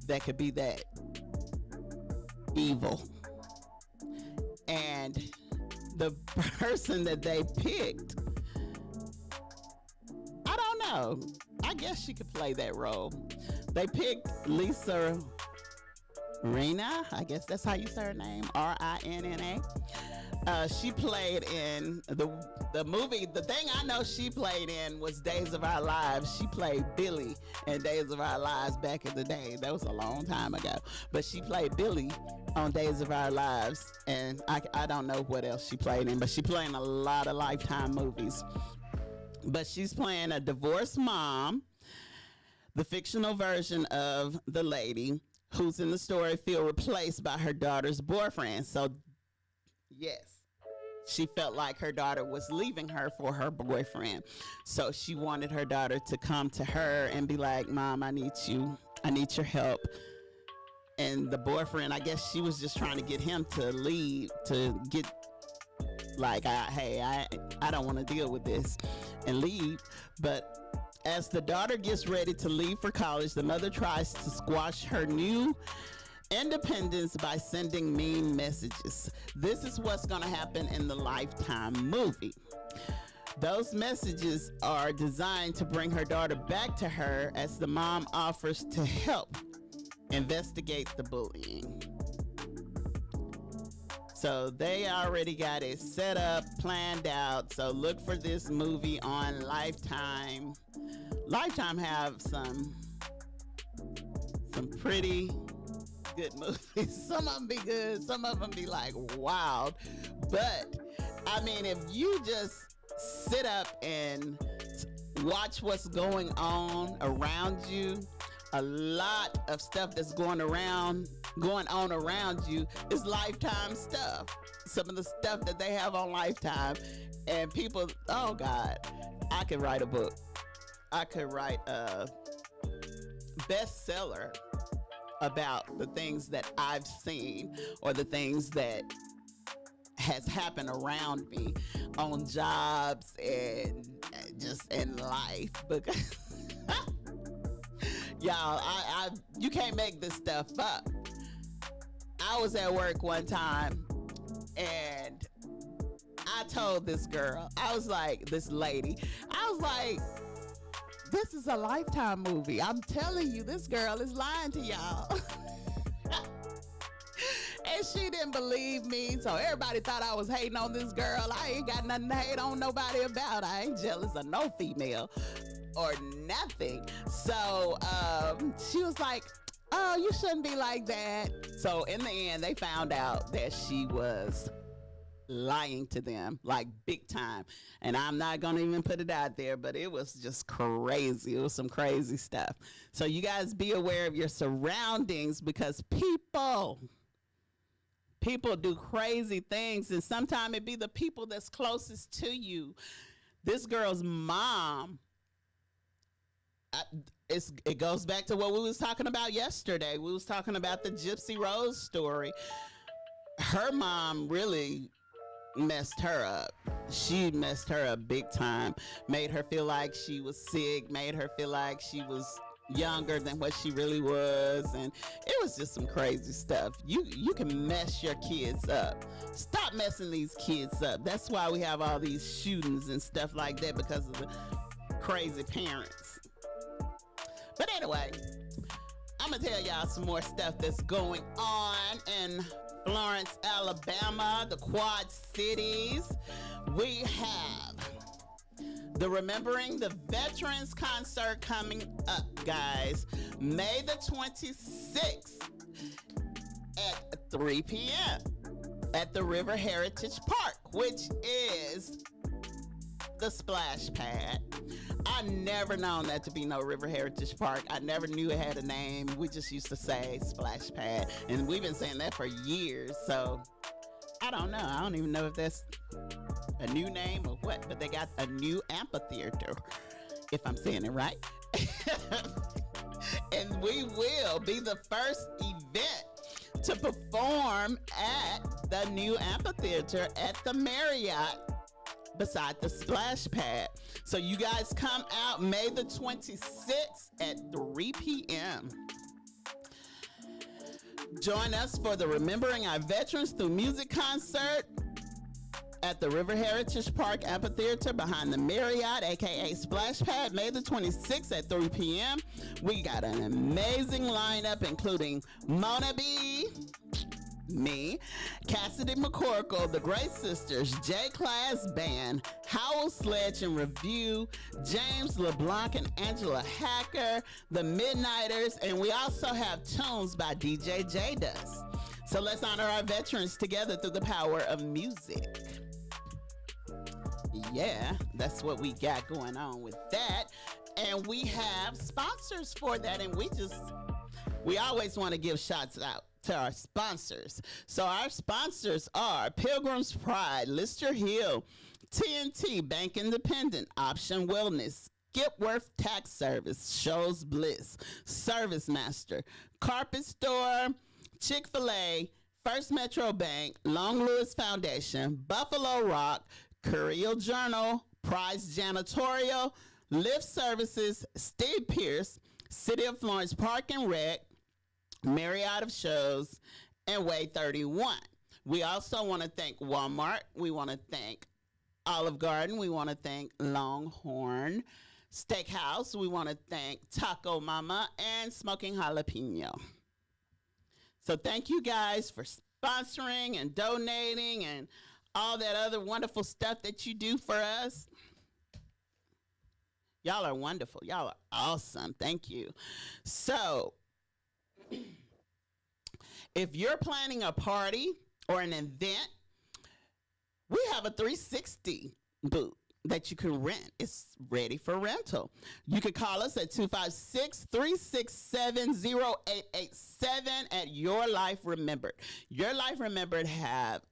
that could be that evil. And the person that they picked, I don't know. I guess she could play that role. They picked Lisa Rinna. I guess that's how you say her name. Rinna. She played in the movie. The thing I know she played in was Days of Our Lives. She played Billy in Days of Our Lives back in the day. That was a long time ago. But she played Billy on Days of Our Lives. And I don't know what else she played in, but she played in a lot of Lifetime movies. But she's playing a divorced mom, the fictional version of the lady who's in the story feel replaced by her daughter's boyfriend. So, yes, she felt like her daughter was leaving her for her boyfriend. So she wanted her daughter to come to her and be like, Mom, I need you. I need your help. and the boyfriend, I guess she was just trying to get him to leave, to get like, hey, I don't want to deal with this, and leave. But as the daughter gets ready to leave for college, the mother tries to squash her new independence by sending mean messages. This is what's going to happen in the Lifetime movie. Those messages are designed to bring her daughter back to her as the mom offers to help investigate the bullying. So they already got it set up, planned out. So look for this movie on Lifetime. Lifetime have some pretty good movies. Some of them be good, some of them be like wild. But I mean, if you just sit up and watch what's going on around you, a lot of stuff that's going on around you is Lifetime stuff. Some of the stuff that they have on Lifetime, and people, oh God, I could write a book. I could write a bestseller about the things that I've seen or the things that has happened around me on jobs and just in life. Because y'all, you can't make this stuff up. I was at work one time and I told this girl, I was like, this lady, I was like, this is a Lifetime movie. I'm telling you, this girl is lying to y'all. And she didn't believe me, so everybody thought I was hating on this girl. I ain't got nothing to hate on nobody about. I ain't jealous of no female or nothing. So she was like, oh, you shouldn't be like that. So in the end, they found out that she was lying to them, like big time. And I'm not gonna even put it out there, but it was just crazy. It was some crazy stuff. So you guys be aware of your surroundings, because people do crazy things, and sometimes it be the people that's closest to you. This girl's mom, it goes back to what we was talking about yesterday. We was talking about the Gypsy Rose story. Her mom really messed her up. She messed her up big time. Made her feel like she was sick, made her feel like she was younger than what she really was, and it was just some crazy stuff. You can mess your kids up. Stop messing these kids up. That's why we have all these shootings and stuff like that, because of the crazy parents. But anyway, I'm gonna tell y'all some more stuff that's going on in Florence, Alabama, the Quad Cities. We have the Remembering the Veterans concert coming up, guys, May the 26th at 3 p.m. at the River Heritage Park, which is the splash pad. I never known that to be no River Heritage Park. I never knew it had a name. We just used to say splash pad, and we've been saying that for years. So I don't know. I don't even know if that's a new name or what, but they got a new amphitheater, if I'm saying it right. And we will be the first event to perform at the new amphitheater at the Marriott beside the splash pad. So you guys come out May the 26th at 3 p.m. Join us for the Remembering Our Veterans Through Music concert at the River Heritage Park Amphitheater behind the Marriott, aka Splash Pad, May the 26th at 3 p.m. We got an amazing lineup, including Mona B, me, Cassidy McCorkle, the Great Sisters, J-Class Band, Howell Sledge and Review, James LeBlanc and Angela Hacker, the Midnighters, and we also have tunes by DJ J-Dust. So let's honor our veterans together through the power of music. Yeah, that's what we got going on with that. And we have sponsors for that, and we always want to give shots out to our sponsors. So our sponsors are Pilgrim's Pride, Lister Hill, TNT, Bank Independent, Option Wellness, Skipworth Tax Service, Shows Bliss, Service Master, Carpet Store, Chick-fil-A, First Metro Bank, Long Lewis Foundation, Buffalo Rock, Courier Journal, Prize Janitorial, Lift Services, Steve Pierce, City of Florence Park and Rec, Marriott of Shows, and Way 31. We also want to thank Walmart. We want to thank Olive Garden. We want to thank Longhorn Steakhouse. We want to thank Taco Mama and Smoking Jalapeno. So thank you guys for sponsoring and donating and all that other wonderful stuff that you do for us. Y'all are wonderful. Y'all are awesome. Thank you. So if you're planning a party or an event, we have a 360 booth that you can rent. It's ready for rental. You can call us at 256-367-0887 at Your Life Remembered. Your Life Remembered have,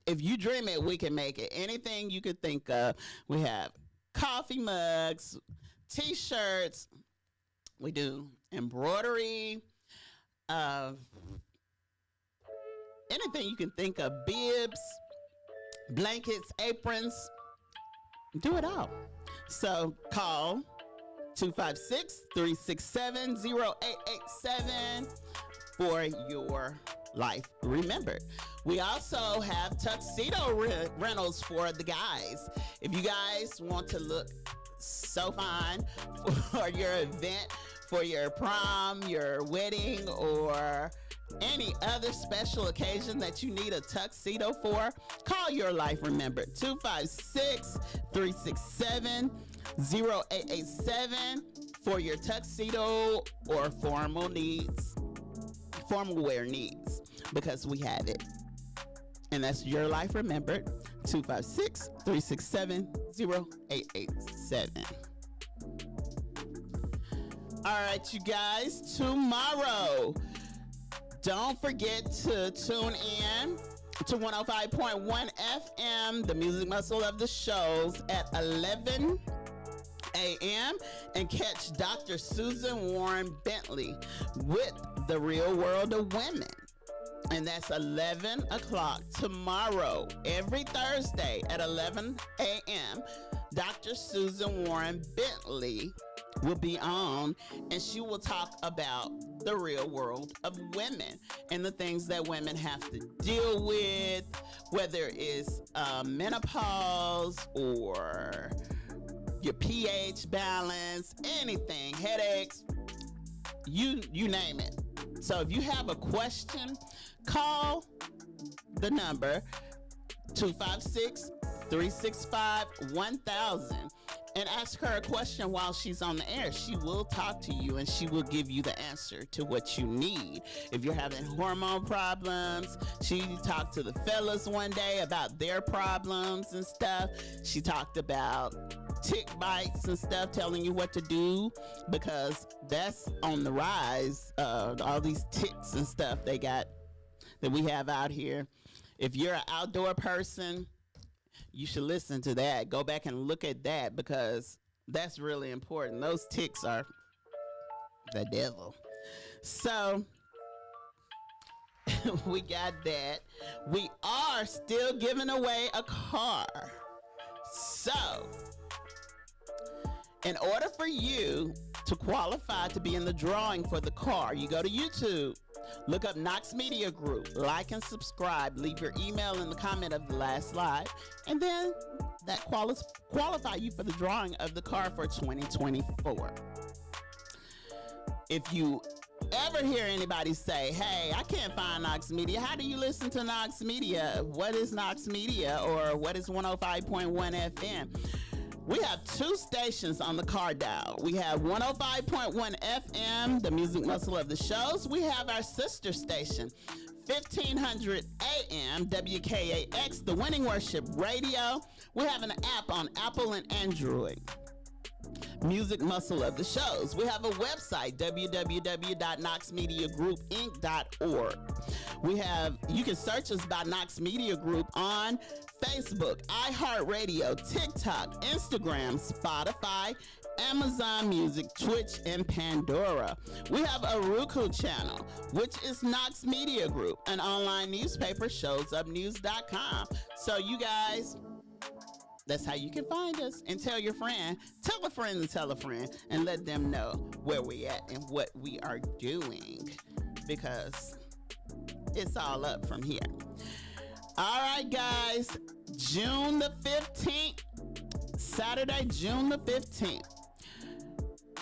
if you dream it, we can make it. Anything you could think of. We have coffee mugs, t-shirts. We do embroidery, anything you can think of, bibs, blankets, aprons, do it all. So call 256-367-0887 for Your Life Remembered. We also have tuxedo rentals for the guys. If you guys want to look so fine for your event, for your prom, your wedding, or any other special occasion that you need a tuxedo for, call Your Life Remembered, 256-367-0887 for your tuxedo or formal wear needs, because we have it. And that's Your Life Remembered, 256-367-0887. All right, you guys, tomorrow, don't forget to tune in to 105.1 FM, the music muscle of the shows, at 11 a.m. and catch Dr. Susan Warren Bentley with The Real World of Women. And that's 11 o'clock tomorrow, every Thursday at 11 a.m. Dr. Susan Warren Bentley will be on, and she will talk about the real world of women and the things that women have to deal with, whether it's menopause or your pH balance, anything, headaches, you name it. So if you have a question, call the number 256-365-1000 and ask her a question while she's on the air. She will talk to you and she will give you the answer to what you need. If you're having hormone problems, she talked to the fellas one day about their problems and stuff. She talked about tick bites and stuff, telling you what to do, because that's on the rise. All these ticks and stuff they got that we have out here. If you're an outdoor person, you should listen to that. Go back and look at that, because that's really important. Those ticks are the devil. So we got that. We are still giving away a car. So in order for you to qualify to be in the drawing for the car, you go to YouTube, look up Knox Media Group, like and subscribe, leave your email in the comment of the last slide, and then that qualify you for the drawing of the car for 2024. If you ever hear anybody say, hey, I can't find Knox Media, how do you listen to Knox Media? What is Knox Media, or what is 105.1 FM? We have two stations on the car dial. We have 105.1 FM, the music muscle of the shows. We have our sister station, 1500 AM, WKAX, the Winning Worship Radio. We have an app on Apple and Android, music muscle of the shows. We have a website, www.knoxmediagroupinc.org. You can search us by Knox Media Group on Facebook, iHeartRadio, TikTok, Instagram, Spotify, Amazon Music, Twitch, and Pandora. We have a Roku channel, which is Knox Media Group, an online newspaper, showsupnews.com. So you guys, that's how you can find us. And tell your friend, tell a friend and tell a friend, and let them know where we at and what we are doing, because it's all up from here. All right, guys, June the 15th, Saturday, June the 15th,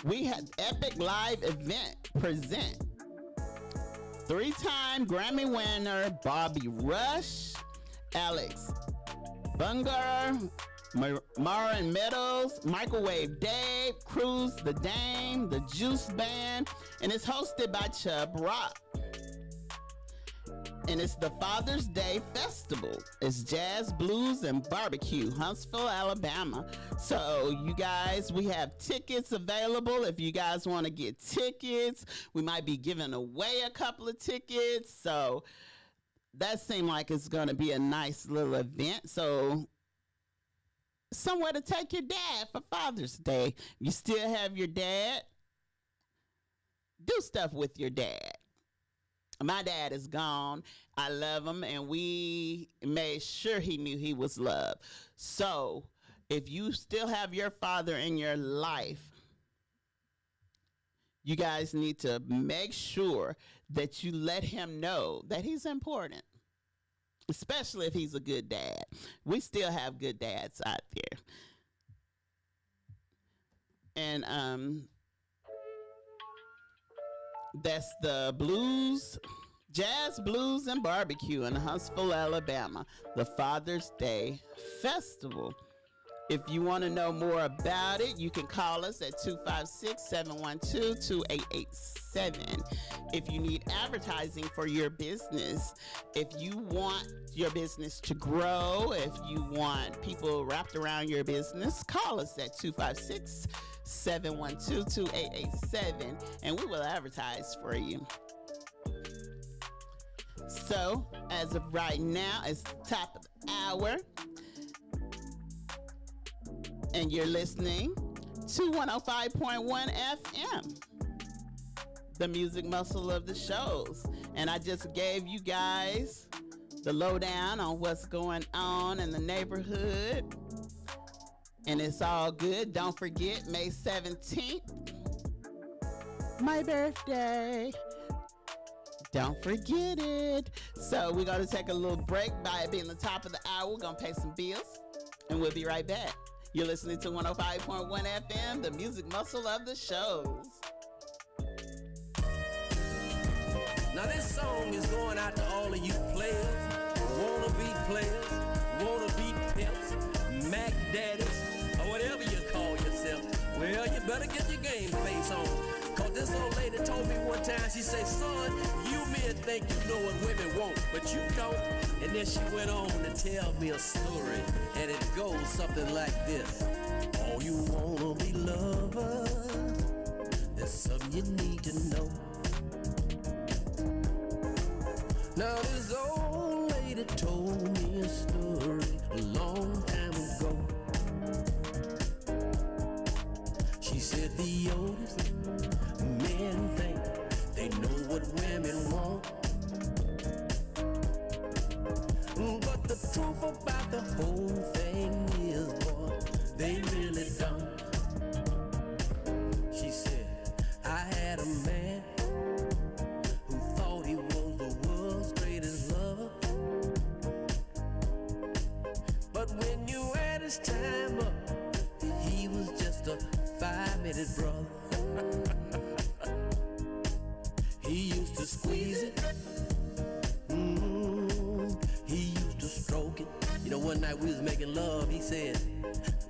we had Epic Live Event present three-time Grammy winner Bobby Rush, Alex Bunger, Marin Meadows, Microwave Dave, Cruz the Dame, the Juice Band, and it's hosted by Chubb Rock. And it's the Father's Day Festival. It's jazz, blues, and barbecue, Huntsville, Alabama. So you guys, we have tickets available. If you guys want to get tickets, we might be giving away a couple of tickets. So that seemed like it's going to be a nice little event. So somewhere to take your dad for Father's Day. You still have your dad, do stuff with your dad. My dad is gone. I love him, and we made sure he knew he was loved. So if you still have your father in your life, you guys need to make sure that you let him know that he's important, especially if he's a good dad. We still have good dads out there. And that's the blues, jazz, blues, and barbecue in Huntsville, Alabama, the Father's Day Festival. If you want to know more about it, you can call us at 256-712-2887. If you need advertising for your business, if you want your business to grow, if you want people wrapped around your business, call us at 256-712-2887, and we will advertise for you. So, as of right now, it's the top of the hour, and you're listening to 105.1 FM, the music muscle of the shows. And I just gave you guys the lowdown on what's going on in the neighborhood, and it's all good. Don't forget, May 17th, my birthday. Don't forget it. So we're going to take a little break. By it being the top of the hour, we're going to pay some bills, and we'll be right back. You're listening to 105.1 FM, the music muscle of the shows. Now this song is going out to all of you players, wanna-be players, wanna-be pimps, Mac daddies, or whatever you call yourself. Well, you better get your game face on. Cause this old lady told me one time, she said, son, you men think you know what women want, but you don't. And then she went on to tell me a story, and it goes something like this. All you wanna be lovers, there's something you need to know. Now this old lady told me a story a long time ago. She said the oldest men think they know what women want, but the truth about the whole thing is, boy, they really don't. She said, I had a man who thought he was the world's greatest lover, but when you add his time up, he was just a 5-minute brother. He used to squeeze it, he used to stroke it. You know, one night we was making love, he said,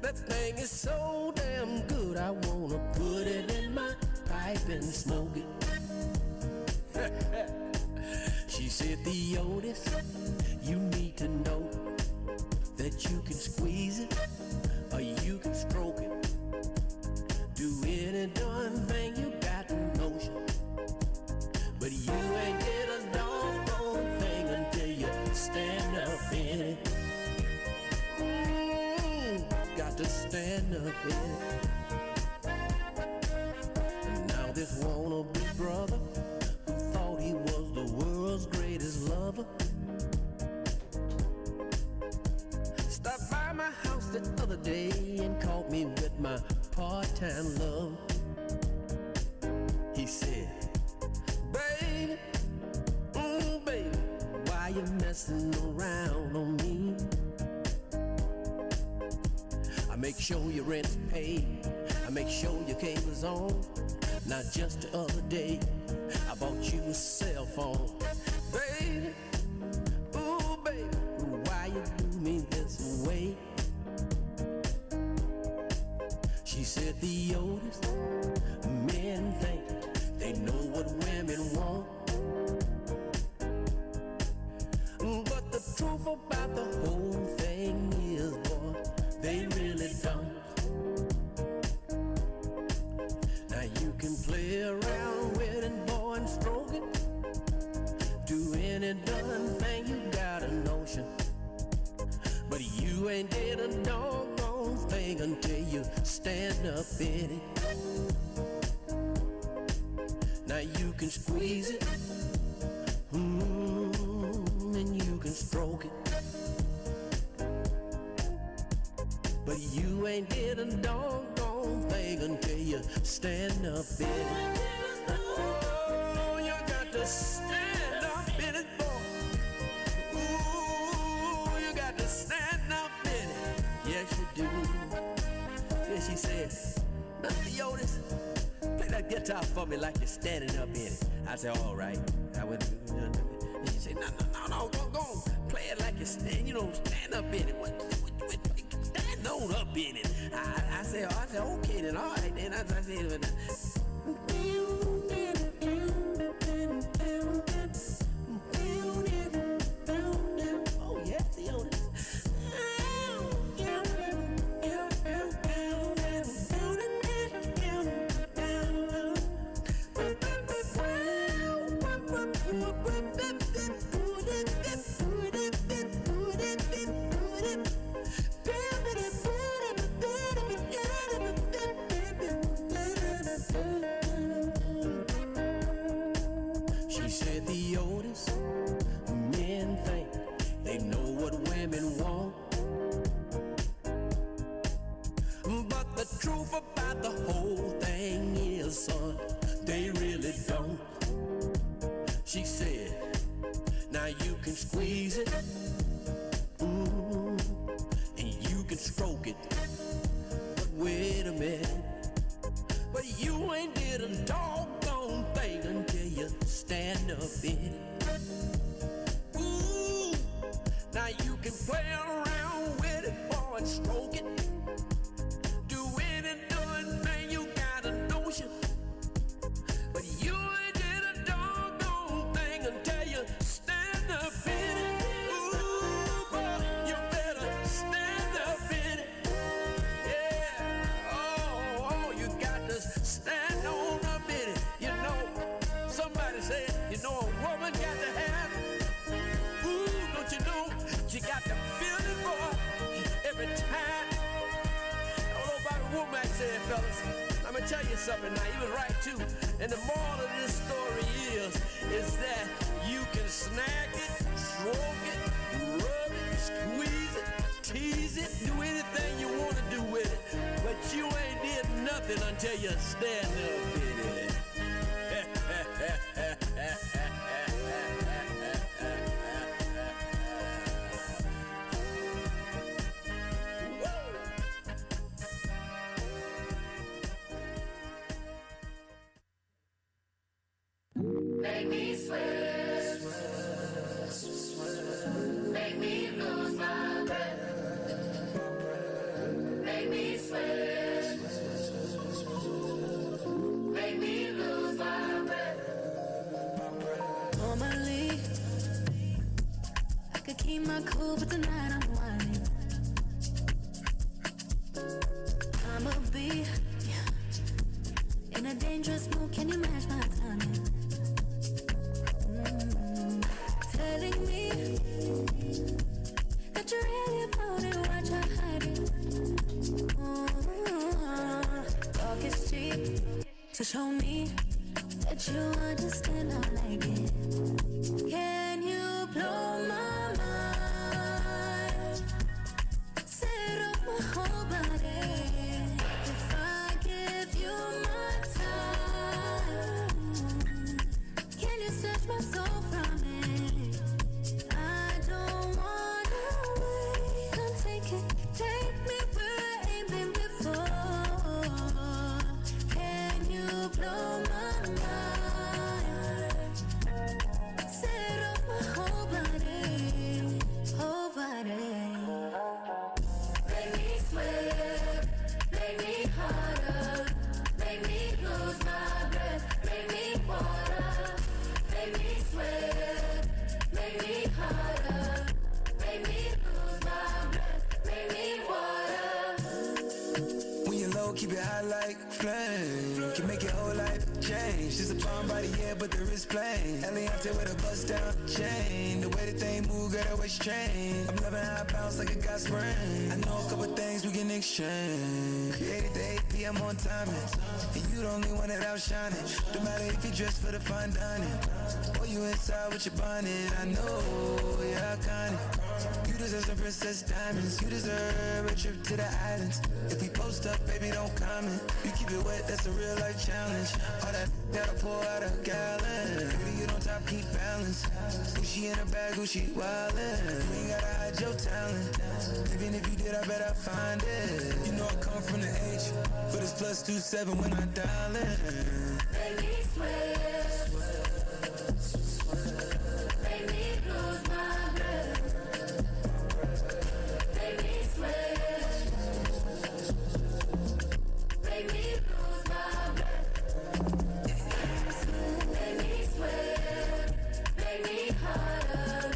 that thing is so damn good, I wanna put it in my pipe and smoke it. She said, Theodis, you need to know that you can squeeze it or you can stroke it. Do any darn thing you got the notion, but you ain't get a doggone thing until you stand up in it. Got to stand up in it. this wannabe brother who thought he was the world's greatest lover. Stopped by my house the other day and caught me with my part-time love. He said, baby, baby, why you messing around on me? I make sure your rent's paid, I make sure your cable's on. Not just the other day, I bought you a cell phone. Baby, ooh baby, why you do me this way? She said, the oldest men think they know what women want, but the truth about the whole thing is, boy, they really don't. Now you can play around with it, boy, and stroke it, do any darn thing you got a notion, but you ain't did a doggone thing until you stand up in it. Now you can squeeze it, and you can stroke it, but you ain't did a doggone thing until you stand up in it. Oh, you got to stand up in it, boy. Ooh, you got to stand up in it. Yes, you do. Then she said, Mr. Otis, play that guitar for me like you're standing up in it. I said, all right. I went, and she said, no, go play it like you're stand up in it. What, stand on up in it. I said, okay then, all right then. I said, oh yes, the Otis. She said the oldest men think they know what women want, but the truth about the whole thing is, son, they really don't. She said, now you can squeeze it, and you can stroke it, but wait a minute, but you ain't did a doggone thing until you stand up in it. Ooh, now you can play around with it, boy, and stroke it, do any darn thing you got a notion, but you ain't did a doggone thing until you stand up in it. Ooh, boy, you better stand up in it. Yeah, oh, you got to stand on up in it. You know, somebody said, a woman got to have it. Ooh, don't you know, you got to feel it, boy, every time. I don't know about what Womack said, fellas. I'm gonna tell you something now, he was right too. And the moral of this story is that you can snag it, stroke it, rub it, squeeze it, tease it, do anything you want to do with it, but you ain't did nothing until you stand up in it. Make me sweat, make me lose my breath, make me sweat, make me lose my breath. Normally, I could keep my cool, but tonight I'm whining. I'ma be in a dangerous mood, can you match my timing? Telling me that you really about it, what you're hiding. Talk is cheap, so show me you understand I like it. Can you blow my mind? Set off my whole body. If I give you my time, can you snatch my soul from it? I don't wanna wait. Come take it, take me where I ain't been before. Can you blow my mind? Set off my whole body, whole body. Make me sweat, make me harder, make me lose my breath, make me water, make me sweat, make me harder, make me lose my breath, make me water. When you're low, keep it high like flame. Can make your whole life change. She's a palm body, yeah, but the wrist plain. Eliante with a bust down chain. The way the thing move, got always trained. I'm loving how I bounce like a got spring. I know a couple things we can exchange. Created the 8 p.m. on timing. And you the only one that outshining. No matter if you dress for the fine dining. Or you inside with your bonnet. I know you're iconic. You deserve some princess diamonds. You deserve a trip to the islands. If we post up, baby, don't comment. You keep it wet, that's a real life challenge. All that gotta pour out a gallon. Baby, you don't top, keep balance. Gucci in a bag, Gucci wildin'. You ain't gotta hide your talent. Even if you did, I bet I find it. You know I come from the H, but it's +27 when I dial in. Make me sweat, make me lose my breath, make me sweat, make me lose my breath, make me sweat, make me harder,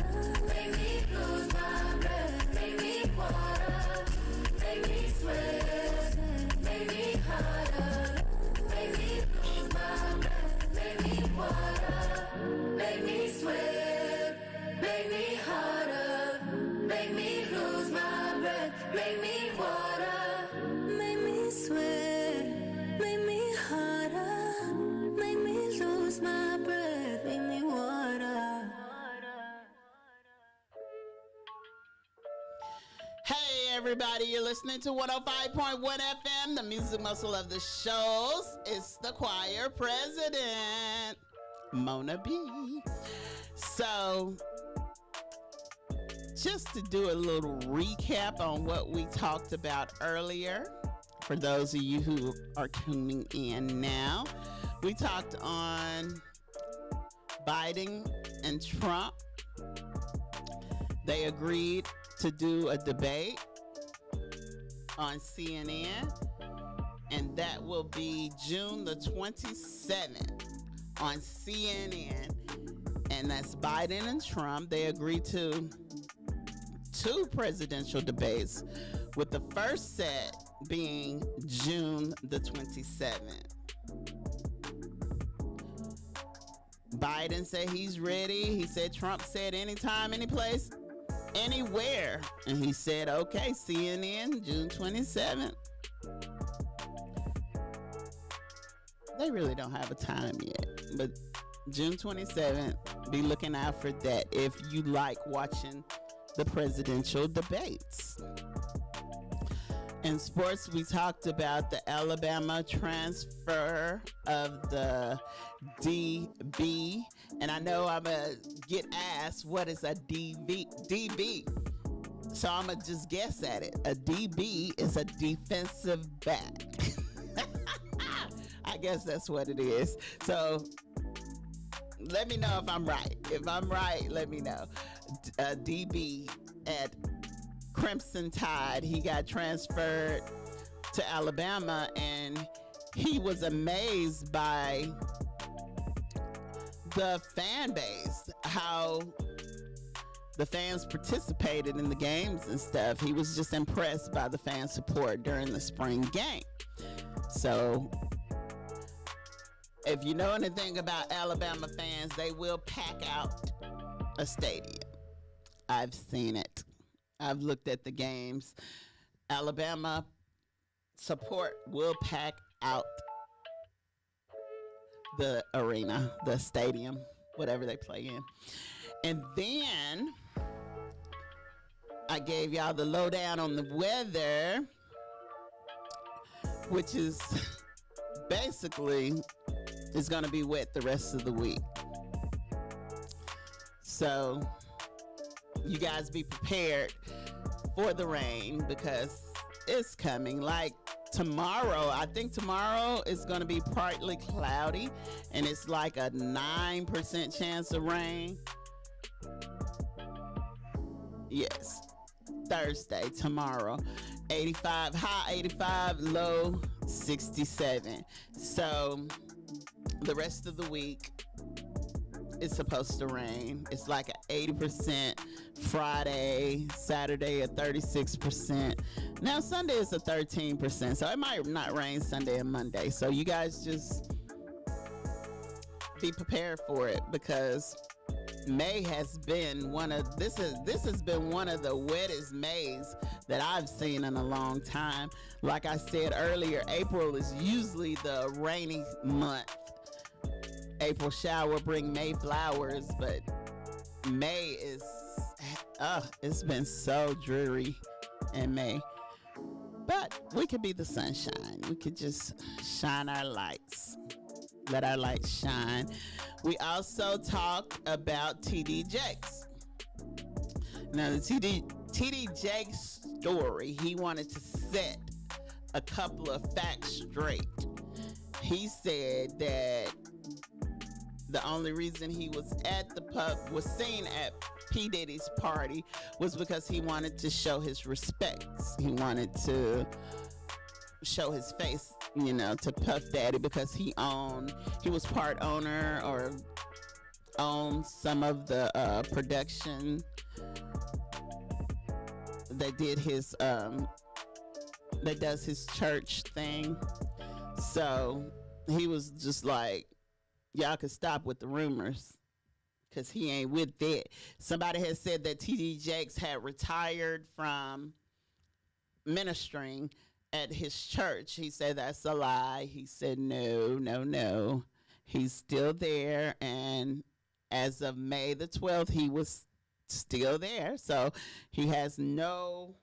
make me lose my breath, make me water, make me sweat, make me harder, make me lose my breath, make me water, make me sweat, make me harder, make me lose my breath, make me water. Make me sweat, make me harder, make me lose my breath, make me water. Hey everybody, you're listening to 105.1 FM, the music muscle of the shows. It's the choir president, Mona B. So, just to do a little recap on what we talked about earlier, for those of you who are tuning in now, we talked on Biden and Trump. They agreed to do a debate on CNN, and that will be June the 27th on CNN, and that's Biden and Trump. They agreed to 2 presidential debates, with the first set being June the 27th. Biden said he's ready. He said Trump said anytime, anyplace, anywhere. And he said, okay, CNN, June 27th. They really don't have a time yet, but June 27th, be looking out for that if you like watching the presidential debates. In sports, we talked about the Alabama transfer of the DB. And I know I'm going to get asked, what is a DB? So I'm going to just guess at it. A DB is a defensive back. I guess that's what it is. So let me know if I'm right. If I'm right, let me know. A DB at Crimson Tide, he got transferred to Alabama, and he was amazed by the fan base, how the fans participated in the games and stuff. He was just impressed by the fan support during the spring game. So if you know anything about Alabama fans, they will pack out a stadium. I've seen it. I've looked at the games. Alabama support will pack out the arena, the stadium, whatever they play in. And then I gave y'all the lowdown on the weather, which is basically it's going to be wet the rest of the week. So you guys be prepared for the rain because it's coming. Like tomorrow, I think tomorrow is going to be partly cloudy and it's like a 9% chance of rain. Yes. Thursday, tomorrow, 85, high 85, low 67. So the rest of the week it's supposed to rain. It's like an 80% Friday, Saturday a 36%. Now Sunday is a 13%, so it might not rain Sunday and Monday. So you guys just be prepared for it because May has been this has been one of the wettest Mays that I've seen in a long time. Like I said earlier, April is usually the rainy month. April shower bring May flowers, but May is it's been so dreary in May. But we could be the sunshine. We could just shine our lights. Let our light shine. We also talk about TD Jakes. Now, the TD Jakes story, he wanted to set a couple of facts straight. He said that the only reason he was seen at P. Diddy's party was because he wanted to show his respects. He wanted to show his face, to Puff Daddy because he was part owner or owned some of the production that did that does his church thing. So he was just like, y'all could stop with the rumors because he ain't with that. Somebody had said that TD Jakes had retired from ministering at his church. He said that's a lie. He said no. He's still there, and as of May the 12th, he was still there. So he has no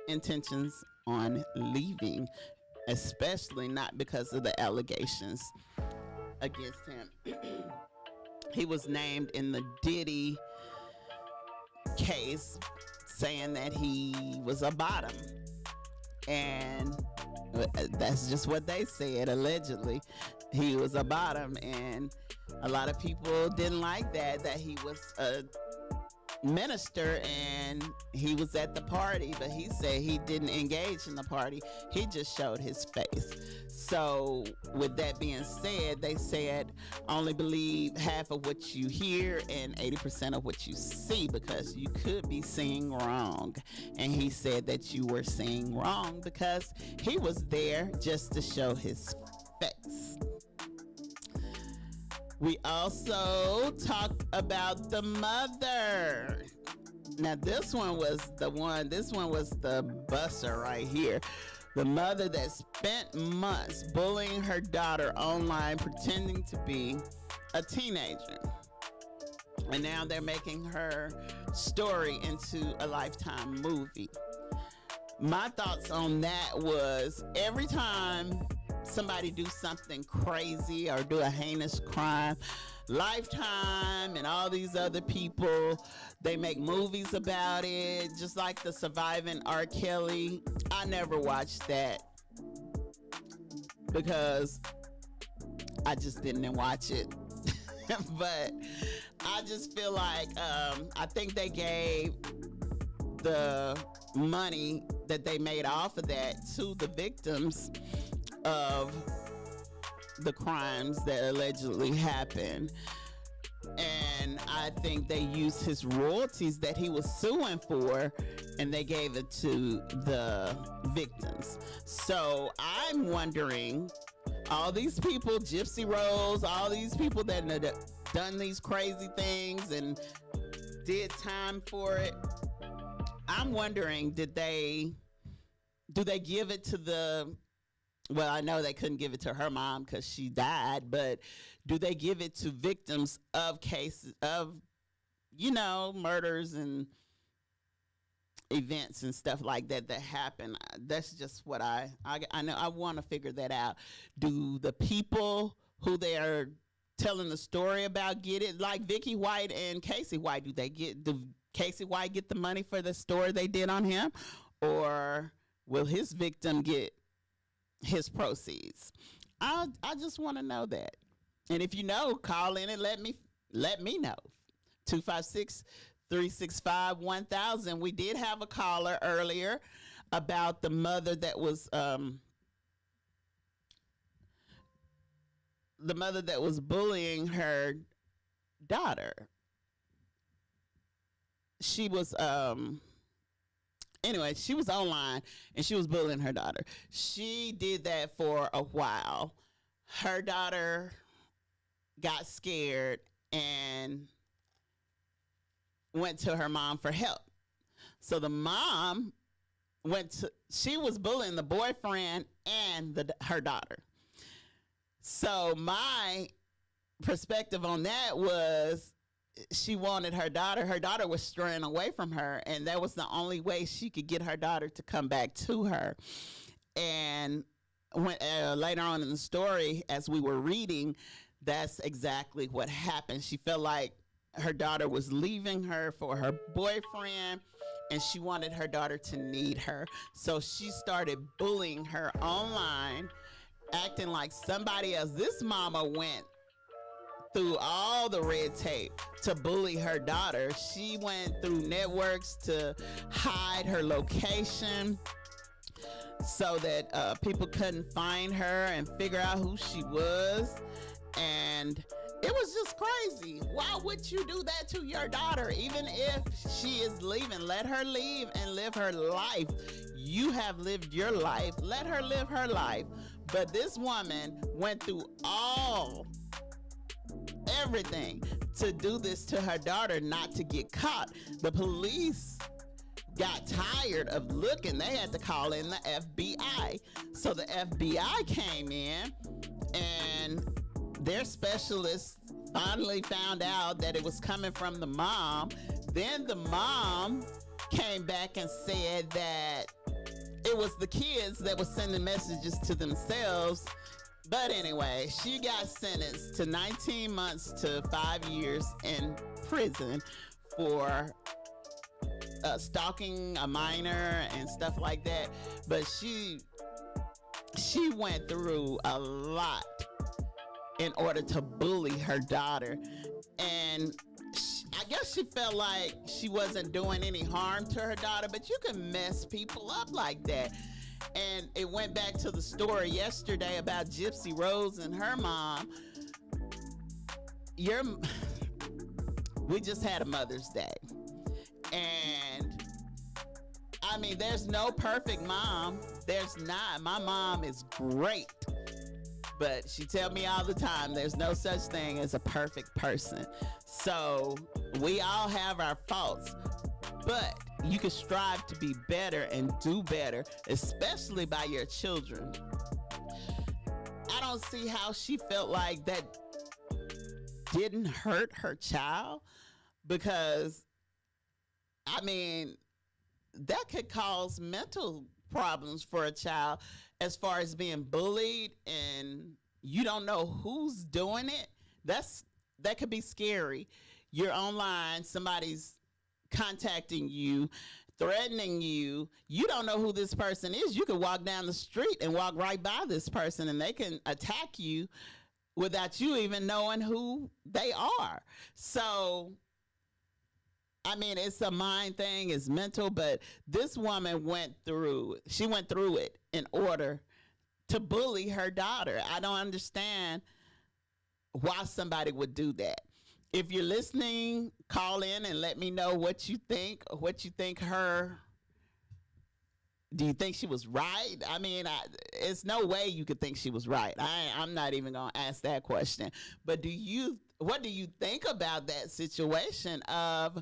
intentions on leaving, especially not because of the allegations against him. He was named in the Diddy case saying that he was a bottom. And that's just what they said, allegedly. He was a bottom, and a lot of people didn't like that he was a minister and he was at the party, but he said he didn't engage in the party. He just showed his face. So with that being said, they said only believe half of what you hear and 80% of what you see because you could be seeing wrong. And he said that you were seeing wrong because he was there just to show his face. We also talked about the mother. Now this one was the busser right here. The mother that spent months bullying her daughter online pretending to be a teenager. And now they're making her story into a Lifetime movie. My thoughts on that was every time somebody do something crazy or do a heinous crime, Lifetime and all these other people, they make movies about it, just like the Surviving R. Kelly. I never watched that because I just didn't watch it. But I just feel like I think they gave the money that they made off of that to the victims of the crimes that allegedly happened. And I think they used his royalties that he was suing for and they gave it to the victims. So I'm wondering, all these people, Gypsy Rose, all these people that have done these crazy things and did time for it, I'm wondering, do they give it to the well, I know they couldn't give it to her mom because she died, but do they give it to victims of cases of, murders and events and stuff like that happen? That's just what I know. I want to figure that out. Do the people who they are telling the story about get it, like Vicky White and Casey White? Do Casey White get the money for the story they did on him, or will his victim get his proceeds? I just want to know that. And if you know, call in and let me know. 256-365-1000. We did have a caller earlier about the mother that was bullying her daughter. She was anyway, she was online and she was bullying her daughter. She did that for a while. Her daughter got scared and went to her mom for help. So the mom she was bullying the boyfriend and her daughter. So my perspective on that was, she wanted her daughter. Her daughter was straying away from her, and that was the only way she could get her daughter to come back to her. And when later on in the story, as we were reading, that's exactly what happened. She felt like her daughter was leaving her for her boyfriend, and she wanted her daughter to need her. So she started bullying her online, acting like somebody else. This mama went through all the red tape to bully her daughter. She went through networks to hide her location so that people couldn't find her and figure out who she was. And it was just crazy. Why would you do that to your daughter? Even if she is leaving, let her leave and live her life. You have lived your life. Let her live her life. But this woman went through everything to do this to her daughter, not to get caught. The police got tired of looking. They had to call in the FBI. So the FBI came in, and their specialists finally found out that it was coming from the mom. Then the mom came back and said that it was the kids that were sending messages to themselves. But anyway, she got sentenced to 19 months to 5 years in prison for stalking a minor and stuff like that. But she went through a lot in order to bully her daughter. And I guess she felt like she wasn't doing any harm to her daughter, but you can mess people up like that. And it went back to the story yesterday about Gypsy Rose and her mom. We just had a Mother's Day. And I mean, there's no perfect mom. There's not. My mom is great. But she tell me all the time, there's no such thing as a perfect person. So we all have our faults. But you can strive to be better and do better, especially by your children. I don't see how she felt like that didn't hurt her child, because, I mean, that could cause mental problems for a child as far as being bullied and you don't know who's doing it. That could be scary. You're online, somebody's contacting you, threatening you. You don't know who this person is. You could walk down the street and walk right by this person and they can attack you without you even knowing who they are. So, I mean, it's a mind thing, it's mental, but this woman went through it in order to bully her daughter. I don't understand why somebody would do that. If you're listening, call in and let me know what you think. Do you think she was right? I mean, it's no way you could think she was right. I'm not even going to ask that question. But what do you think about that situation of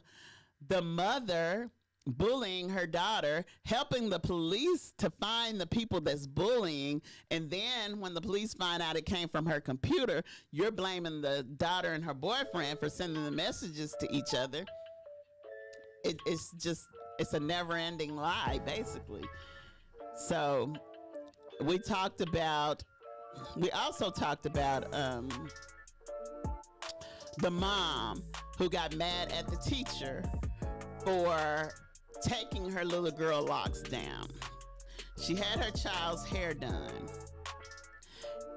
the mother bullying her daughter, helping the police to find the people that's bullying, and then when the police find out it came from her computer, you're blaming the daughter and her boyfriend for sending the messages to each other. It's a never-ending lie, basically. So we also talked about the mom who got mad at the teacher for taking her little girl locks down. She had her child's hair done,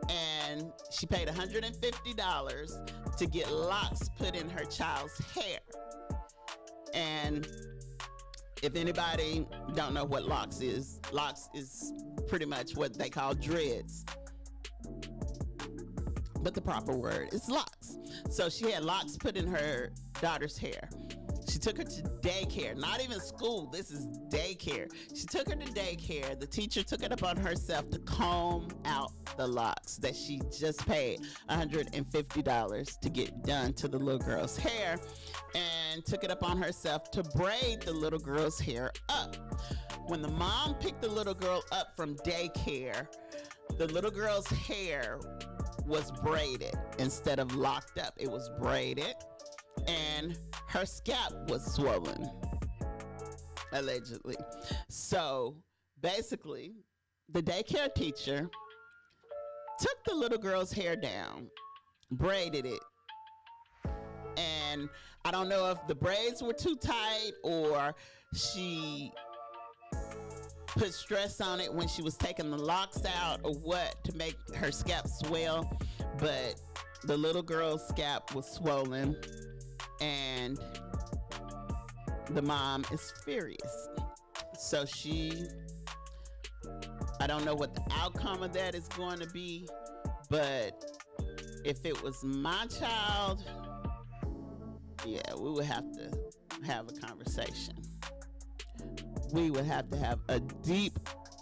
and she paid $150 to get locks put in her child's hair. And if anybody don't know what locks is pretty much what they call dreads, but the proper word is locks. So she had locks put in her daughter's hair. She took her to daycare, not even school. This is daycare. She took her to daycare. The teacher took it upon herself to comb out the locks that she just paid $150 to get done to the little girl's hair, and took it upon herself to braid the little girl's hair up. When the mom picked the little girl up from daycare, the little girl's hair was braided instead of locked up. It was braided, and her scalp was swollen, allegedly. So basically, the daycare teacher took the little girl's hair down, braided it, and I don't know if the braids were too tight or she put stress on it when she was taking the locks out or what to make her scalp swell, but the little girl's scalp was swollen, and the mom is furious. So I don't know what the outcome of that is going to be, but if it was my child, yeah, we would have to have a conversation. We would have to have a deep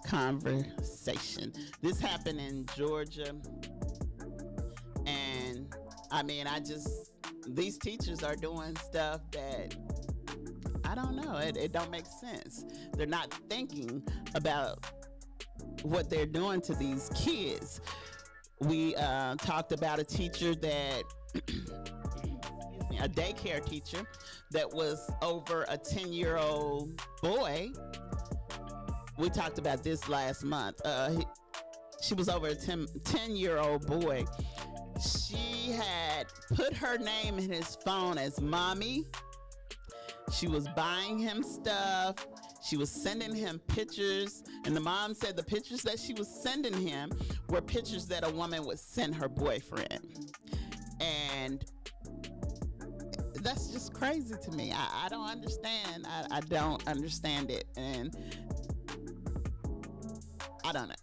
conversation. This happened in Georgia, and I mean, these teachers are doing stuff that, I don't know, it don't make sense. They're not thinking about what they're doing to these kids. We talked about a teacher that, a daycare teacher that was over a 10-year-old boy. We talked about this last month. She was over a 10-year-old boy. She had put her name in his phone as mommy. She was buying him stuff. She was sending him pictures. And the mom said the pictures that she was sending him were pictures that a woman would send her boyfriend. And that's just crazy to me. I don't understand. I don't understand it. And I don't know.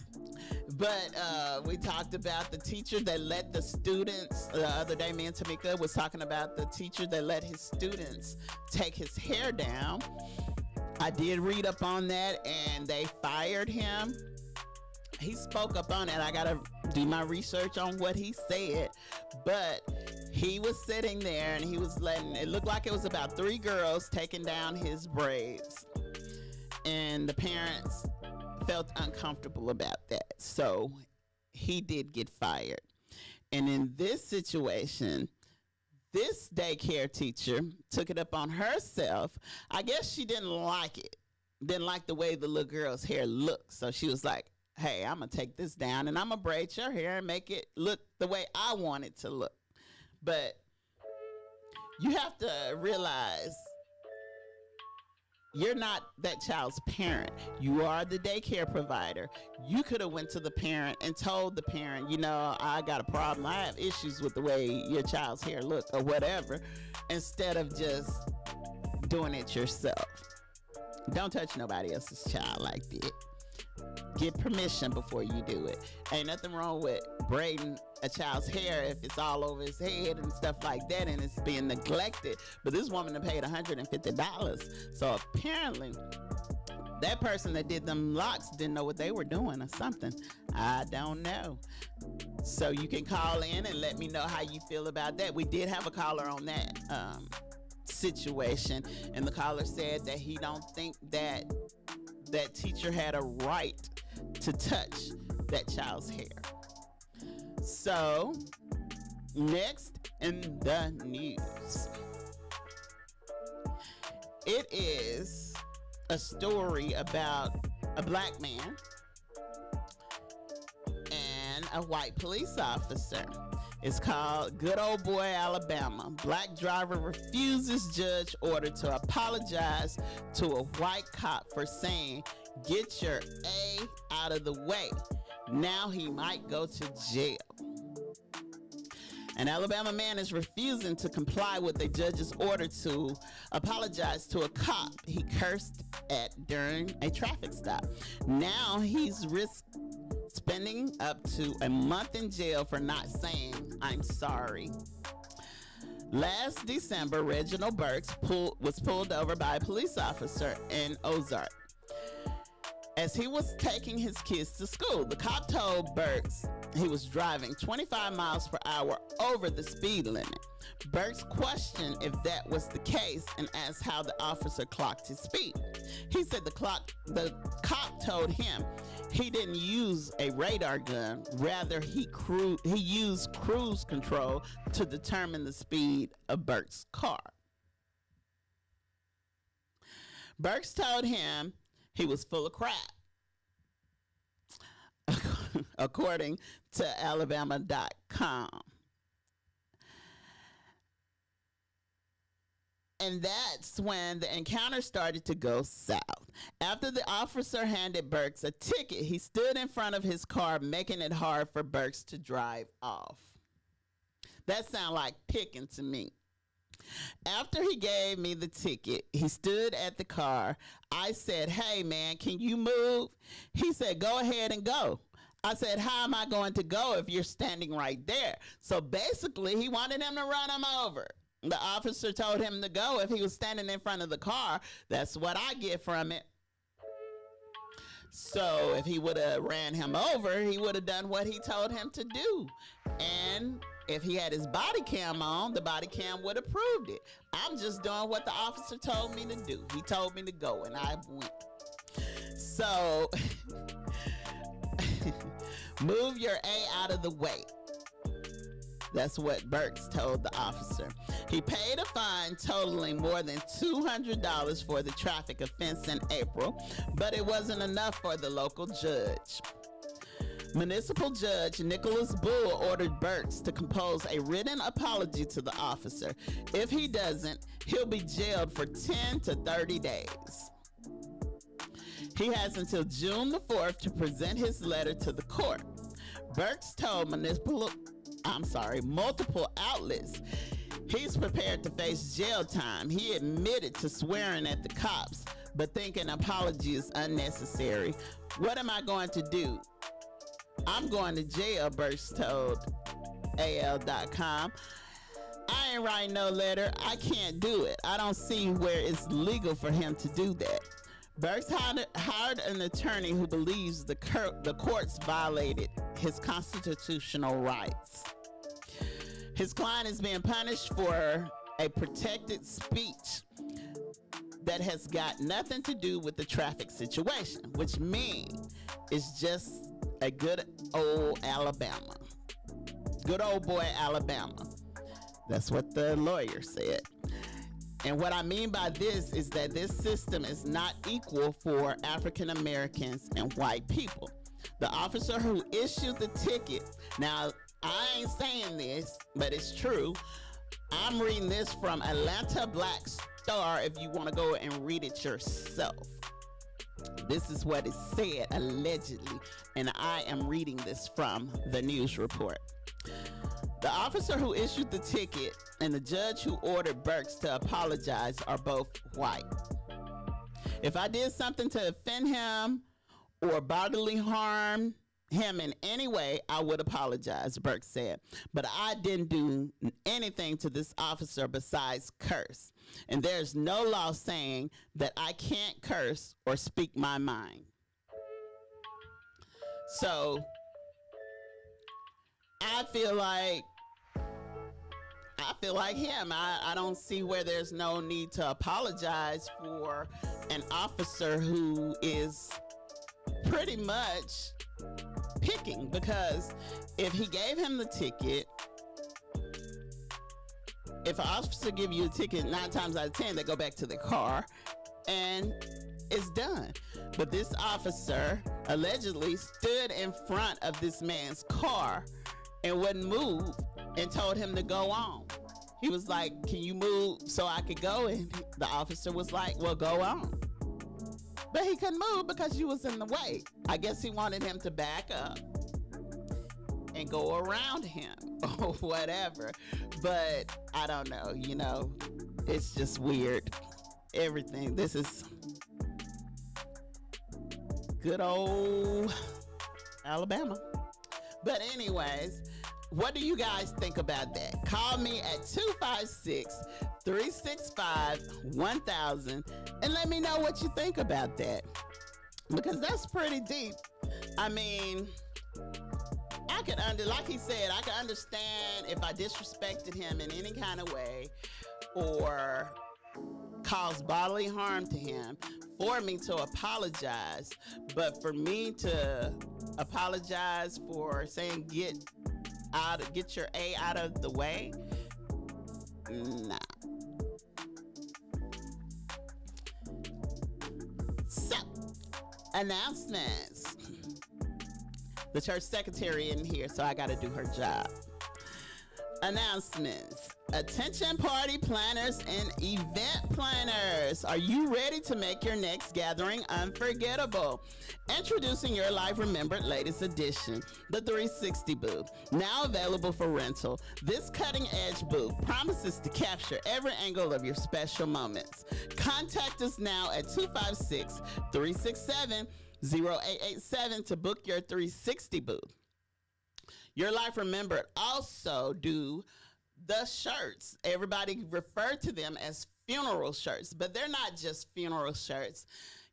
But we talked about the teacher that let the students, the other day me and Tamika was talking about the teacher that let his students take his hair down. I did read up on that, and they fired him. He spoke up on it. I gotta do my research on what he said, but he was sitting there and he was letting, it looked like it was about 3 girls taking down his braids, and the parents felt uncomfortable about that. So he did get fired. And in this situation, this daycare teacher took it up on herself. I guess she didn't like it, didn't like the way the little girl's hair looked. So she was like, hey, I'm going to take this down and I'm going to braid your hair and make it look the way I want it to look. But you have to realize you're not that child's parent. You are the daycare provider. You could have went to the parent and told the parent, you know, I got a problem. I have issues with the way your child's hair look or whatever, instead of just doing it yourself. Don't touch nobody else's child like that. Get permission before you do it. Ain't nothing wrong with braiding a child's hair if it's all over his head and stuff like that and it's being neglected. But this woman paid $150. So apparently that person that did them locks didn't know what they were doing or something. I don't know. So you can call in and let me know how you feel about that. We did have a caller on that situation, and the caller said that he don't think that that teacher had a right to touch that child's hair. So, next in the news, it is a story about a black man and a white police officer. It's called Good Old Boy, Alabama. Black driver refuses judge order to apologize to a white cop for saying, "Get your A out of the way." Now he might go to jail. An Alabama man is refusing to comply with a judge's order to apologize to a cop he cursed at during a traffic stop. Now he's spending up to a month in jail for not saying, "I'm sorry." Last December, Reginald Burks was pulled over by a police officer in Ozark as he was taking his kids to school. The cop told Burks he was driving 25 miles per hour over the speed limit. Burks questioned if that was the case and asked how the officer clocked his speed. He said the cop told him he didn't use a radar gun, rather he used cruise control to determine the speed of Burks' car. Burks told him he was full of crap, according to Alabama.com. And that's when the encounter started to go south. After the officer handed Burks a ticket, he stood in front of his car, making it hard for Burks to drive off. That sounds like picking to me. After he gave me the ticket, he stood at the car. I said, "Hey, man, can you move?" He said, "Go ahead and go." I said, "How am I going to go if you're standing right there?" So basically, he wanted him to run him over. The officer told him to go if he was standing in front of the car. That's what I get from it. So if he would have ran him over, he would have done what he told him to do. And if he had his body cam on, the body cam would have proved it. I'm just doing what the officer told me to do. He told me to go, and I went. So, move your A out of the way. That's what Burks told the officer. He paid a fine totaling more than $200 for the traffic offense in April, but it wasn't enough for the local judge. Municipal Judge Nicholas Bull ordered Burks to compose a written apology to the officer. If he doesn't, he'll be jailed for 10 to 30 days. He has until June the 4th to present his letter to the court. Burks told multiple outlets he's prepared to face jail time. He admitted to swearing at the cops, but thinking an apology is unnecessary. "What am I going to do? I'm going to jail," Burks told AL.com. "I ain't writing no letter. I can't do it. I don't see where it's legal for him to do that." Burks hired an attorney who believes the courts violated his constitutional rights. His client is being punished for a protected speech that has got nothing to do with the traffic situation, which means it's just a good old Alabama. Good old boy Alabama. That's what the lawyer said. And what I mean by this is that this system is not equal for African Americans and white people. The officer who issued the ticket, now I ain't saying this, but it's true. I'm reading this from Atlanta Black Star if you want to go and read it yourself. This is what it said, allegedly, and I am reading this from the news report. The officer who issued the ticket and the judge who ordered Burks to apologize are both white. If I did something to offend him or bodily harm him in any way, I would apologize, Burks said. But I didn't do anything to this officer besides curse. And there's no law saying that I can't curse or speak my mind. So I feel like I feel like him. I don't see where there's no need to apologize for an officer who is pretty much picking, because if he gave him the ticket, if an officer give you a ticket, 9 times out of 10 they go back to their car and it's done. But this officer allegedly stood in front of this man's car and wouldn't move and told him to go on. He was like, can you move so I could go? And the officer was like, well, go on. But he couldn't move because you was in the way. I guess he wanted him to back up and go around him or whatever. But I don't know, you know, it's just weird. Everything. This is good old Alabama. But anyways, what do you guys think about that? Call me at 256-365-1000 and let me know what you think about that, because that's pretty deep. I mean, I could like he said, I could understand if I disrespected him in any kind of way or caused bodily harm to him, for me to apologize. But for me to apologize for saying get your A out of the way, nah. So, announcements. The church secretary in here, so I got to do her job. Announcements. Attention party planners and event planners. Are you ready to make your next gathering unforgettable? Introducing your Life Remembered latest edition, the 360 booth. Now available for rental. This cutting edge booth promises to capture every angle of your special moments. Contact us now at 256-367-0887 to book your 360 booth. Your Life Remembered also do the shirts. Everybody refer to them as funeral shirts, but they're not just funeral shirts.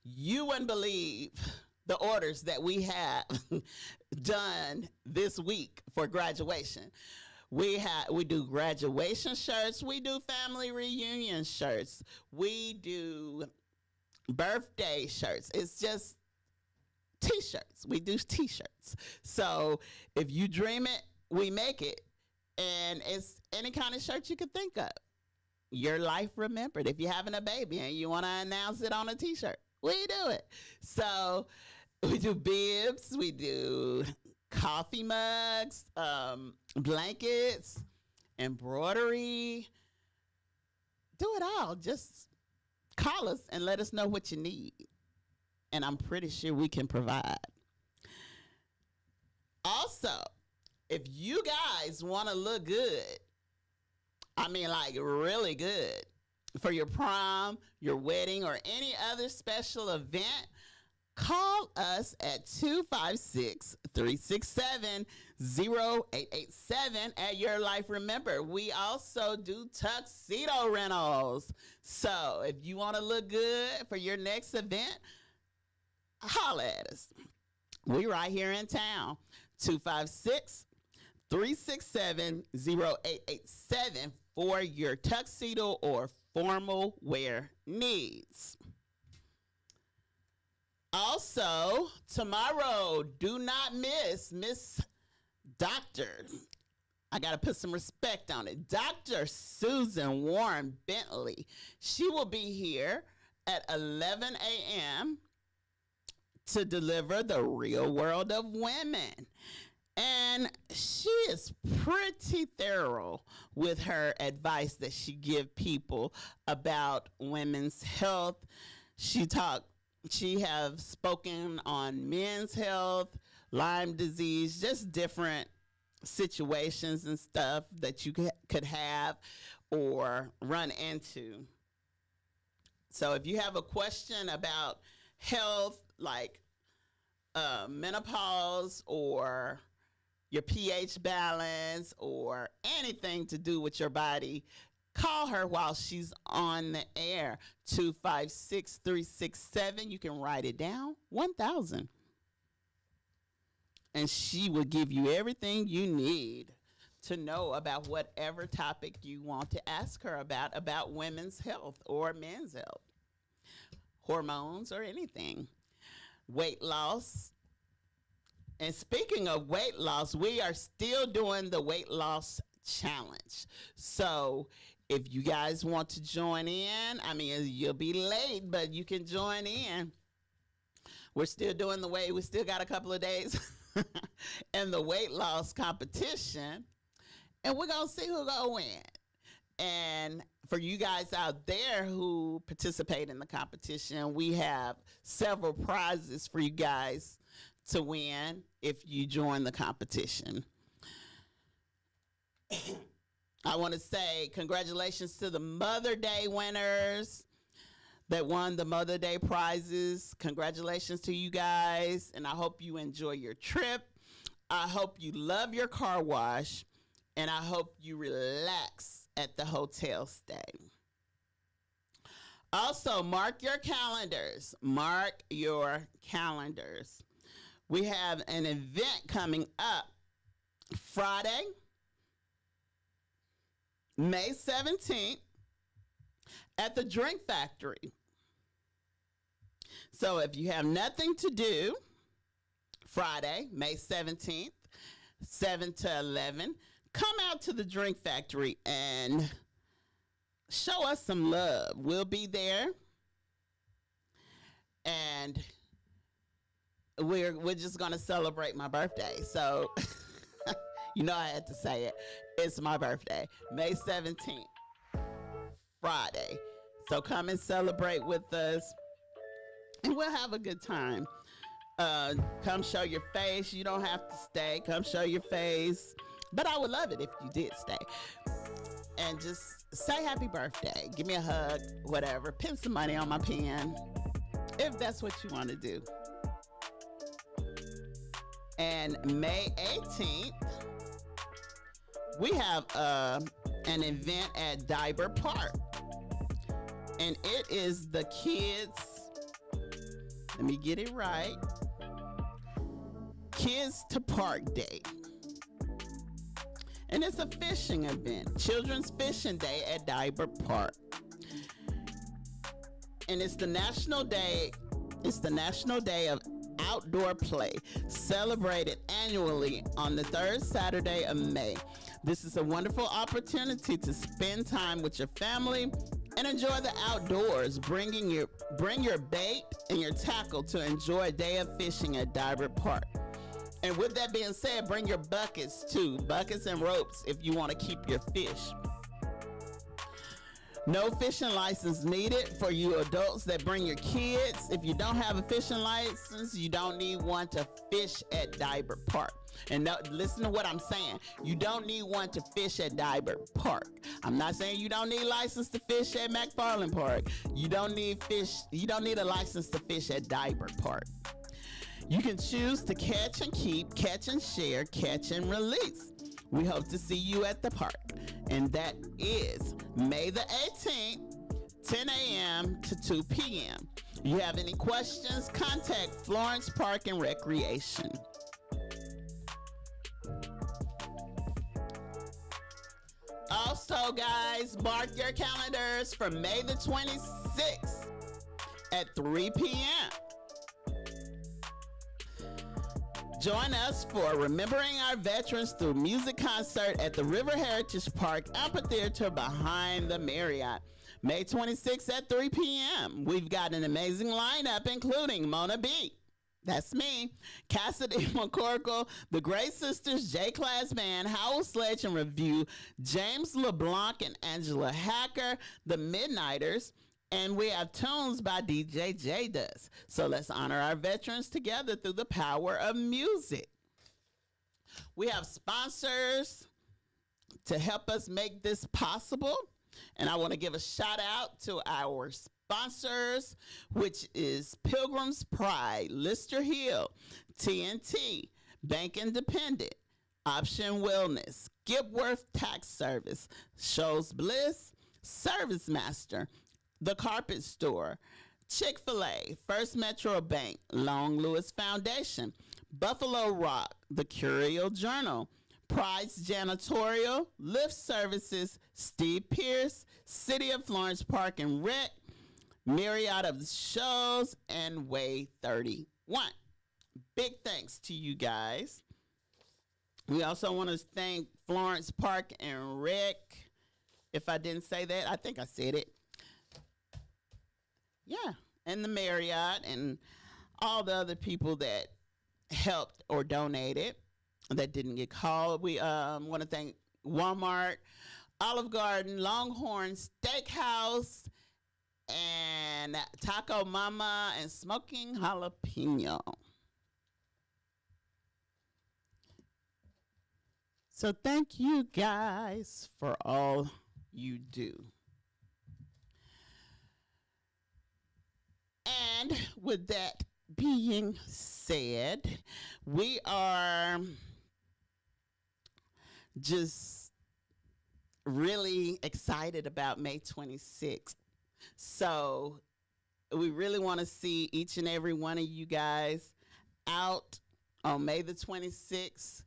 You wouldn't believe the orders that we have done this week for graduation. We do graduation shirts. We do family reunion shirts. We do birthday shirts. It's just t-shirts. We do t-shirts. So if you dream it, we make it. And it's any kind of shirt you could think of. Your Life Remembered. If you're having a baby and you want to announce it on a t-shirt, we do it. So we do bibs, we do coffee mugs, blankets, embroidery. Do it all. Just call us and let us know what you need. And I'm pretty sure we can provide. Also, if you guys want to look good, I mean like really good, for your prom, your wedding, or any other special event, call us at 256-367-0887 at Your Life Remember. We also do tuxedo rentals. So if you want to look good for your next event, holla at us. We right here in town. 256-367-0887 for your tuxedo or formal wear needs. Also, tomorrow, do not miss Miss Dr. I got to put some respect on it. Dr. Susan Warren Bentley. She will be here at 11 a.m. to deliver the real world of women. And she is pretty thorough with her advice that she give people about women's health. She have spoken on men's health, Lyme disease, just different situations and stuff that you could have or run into. So if you have a question about health, like menopause or your pH balance or anything to do with your body, call her while she's on the air. 256-367. You can write it down. 1000. And she will give you everything you need to know about whatever topic you want to ask her about women's health or men's health, hormones or anything, weight loss. And speaking of weight loss, we are still doing the weight loss challenge. So if you guys want to join in, I mean, you'll be late, but you can join in. We're still doing we still got a couple of days in the weight loss competition. And we're going to see who's going to win. And for you guys out there who participate in the competition, we have several prizes for you guys to win if you join the competition. I want to say congratulations to the Mother Day winners that won the Mother Day prizes. Congratulations to you guys, and I hope you enjoy your trip. I hope you love your car wash. And I hope you relax at the hotel stay. Also, mark your calendars. Mark your calendars. We have an event coming up Friday, May 17th at the Drink Factory. So if you have nothing to do, Friday, May 17th, 7 to 11, come out to the Drink Factory and show us some love. We'll be there, and we're just going to celebrate my birthday. So, you know I had to say it. It's my birthday, May 17th, Friday. So come and celebrate with us, and we'll have a good time. Come show your face. You don't have to stay. Come show your face. But I would love it if you did stay. And just say happy birthday. Give me a hug, whatever. Pin some money on my pen, if that's what you want to do. And May 18th, we have an event at Diber Park. And it is the kids, let me get it right, Kids to Park Day. And it's a fishing event, Children's Fishing Day at Diber Park. And it's the National Day of Outdoor Play, celebrated annually on the third Saturday of May. This is a wonderful opportunity to spend time with your family and enjoy the outdoors. Bring your bait and your tackle to enjoy a day of fishing at Diber Park. And with that being said, bring your buckets too, buckets and ropes if you want to keep your fish. No fishing license needed for you adults that bring your kids. If you don't have a fishing license, you don't need one to fish at Diber Park. And now, listen to what I'm saying. You don't need one to fish at Diber Park. I'm not saying you don't need a license to fish at McFarland Park. You don't need a license to fish at Diber Park. You can choose to catch and keep, catch and share, catch and release. We hope to see you at the park. And that is May the 18th, 10 a.m. to 2 p.m. If you have any questions, contact Florence Park and Recreation. Also, guys, mark your calendars for May the 26th at 3 p.m. Join us for Remembering Our Veterans through music concert at the River Heritage Park Amphitheater behind the Marriott. May 26th at 3 p.m. We've got an amazing lineup, including Mona B. That's me. Cassidy McCorkle, the Great Sisters, J-Class Band, Howell Sledge and Review, James LeBlanc and Angela Hacker, the Midnighters, and we have tunes by DJ J Does. So let's honor our veterans together through the power of music. We have sponsors to help us make this possible. And I want to give a shout out to our sponsors, which is Pilgrim's Pride, Lister Hill, TNT, Bank Independent, Option Wellness, Gipworth Tax Service, Shows Bliss, Service Master, The Carpet Store, Chick-fil-A, First Metro Bank, Long Lewis Foundation, Buffalo Rock, The Curial Journal, Price Janitorial, Lift Services, Steve Pierce, City of Florence Park and Rec, Myriad of the Shows, and Way 31. Big thanks to you guys. We also want to thank Florence Park and Rec. If I didn't say that, I think I said it. Yeah, and the Marriott and all the other people that helped or donated that didn't get called. We want to thank Walmart, Olive Garden, Longhorn Steakhouse, and Taco Mama and Smoking Jalapeno. So thank you guys for all you do. And with that being said, we are just really excited about May 26th. So we really want to see each and every one of you guys out on May the 26th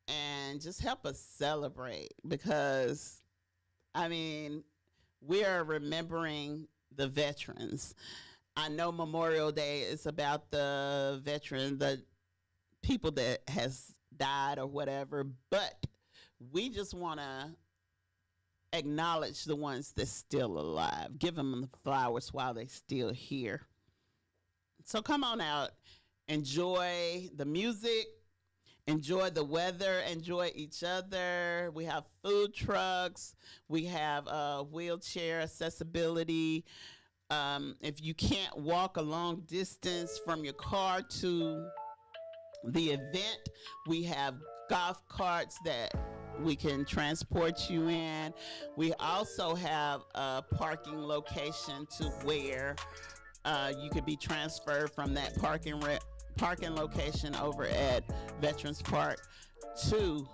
and just help us celebrate, because, I mean, we are remembering the veterans. I know Memorial Day is about the veteran, the people that has died or whatever, but we just want to acknowledge the ones that's still alive. Give them the flowers while they're still here. So come on out, enjoy the music, enjoy the weather, enjoy each other. We have food trucks. We have wheelchair accessibility. If you can't walk a long distance from your car to the event, we have golf carts that we can transport you in. We also have a parking location to where you could be transferred from that parking location over at Veterans Park to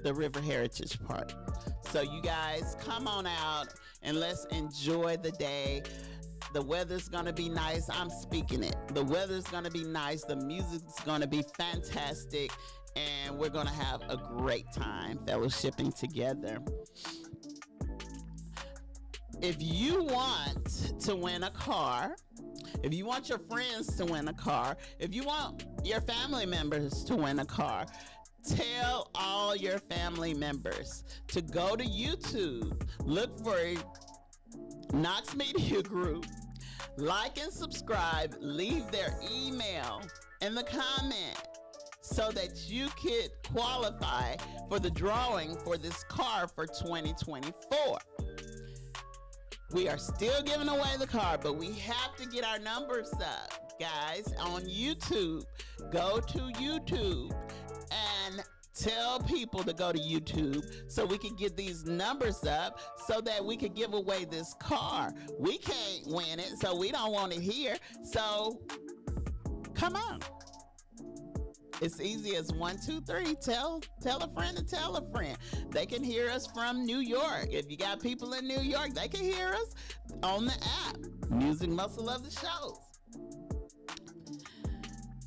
the River Heritage Park. So you guys come on out and let's enjoy the day. The weather's gonna be nice. I'm speaking it. The weather's gonna be nice. The music's gonna be fantastic. And we're gonna have a great time fellowshipping together. If you want to win a car, if you want your friends to win a car, if you want your family members to win a car, tell all your family members to go to YouTube, look for Knox Media Group, like and subscribe, leave their email in the comment so that you could qualify for the drawing for this car for 2024. We are still giving away the car, but we have to get our numbers up, guys, on YouTube. Go to YouTube and tell people to go to YouTube so we can get these numbers up so that we can give away this car. We can't win it, so we don't want it here. So come on. It's easy as 1, 2, 3. Tell a friend to tell a friend. They can hear us from New York. If you got people in New York, they can hear us on the app, Music Muscle of the Shows.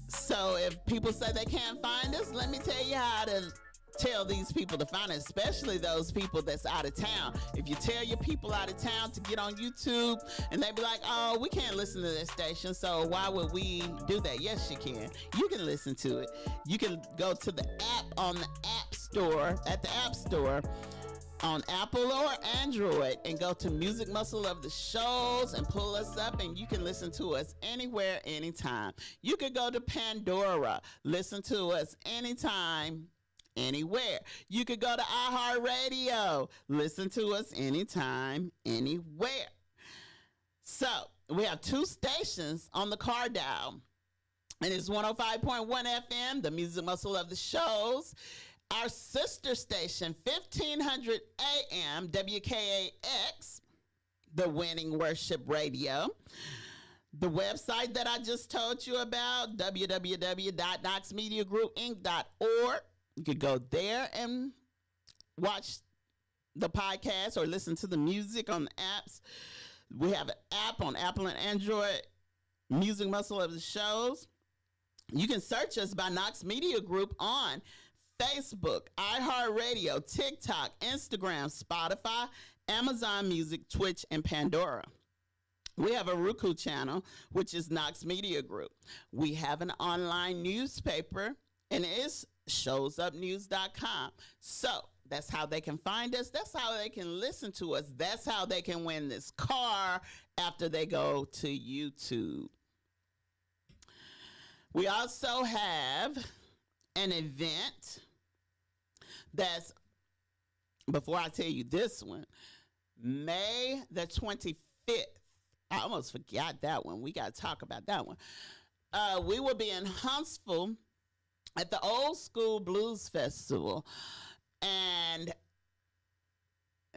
So if people say they can't find us, let me tell you how to tell these people to find us, especially those people that's out of town. If you tell your people out of town to get on YouTube and they be like, oh, we can't listen to this station, so why would we do that? Yes, you can. You can listen to it. You can go to the app on the App Store, at the App Store, on Apple or Android, and go to Music Muscle of the Shows and pull us up, and you can listen to us anywhere, anytime. You could go to Pandora, listen to us anytime, anywhere. You could go to iHeartRadio, listen to us anytime, anywhere. So we have 2 stations on the car dial, and it's 105.1 FM, the Music Muscle of the Shows. Our sister station, 1500 AM, WKAX, the Winning Worship Radio. The website that I just told you about, www.knoxmediagroupinc.org. You could go there and watch the podcast or listen to the music on the apps. We have an app on Apple and Android, Music Muscle of the Shows. You can search us by Knox Media Group on Facebook, iHeartRadio, TikTok, Instagram, Spotify, Amazon Music, Twitch, and Pandora. We have a Roku channel, which is Knox Media Group. We have an online newspaper, and it's showsupnews.com. So that's how they can find us. That's how they can listen to us. That's how they can win this car after they go to YouTube. We also have an event that's, before I tell you this one, May the 25th. I almost forgot that one. We got to talk about that one. We will be in Huntsville at the Old School Blues Festival. And,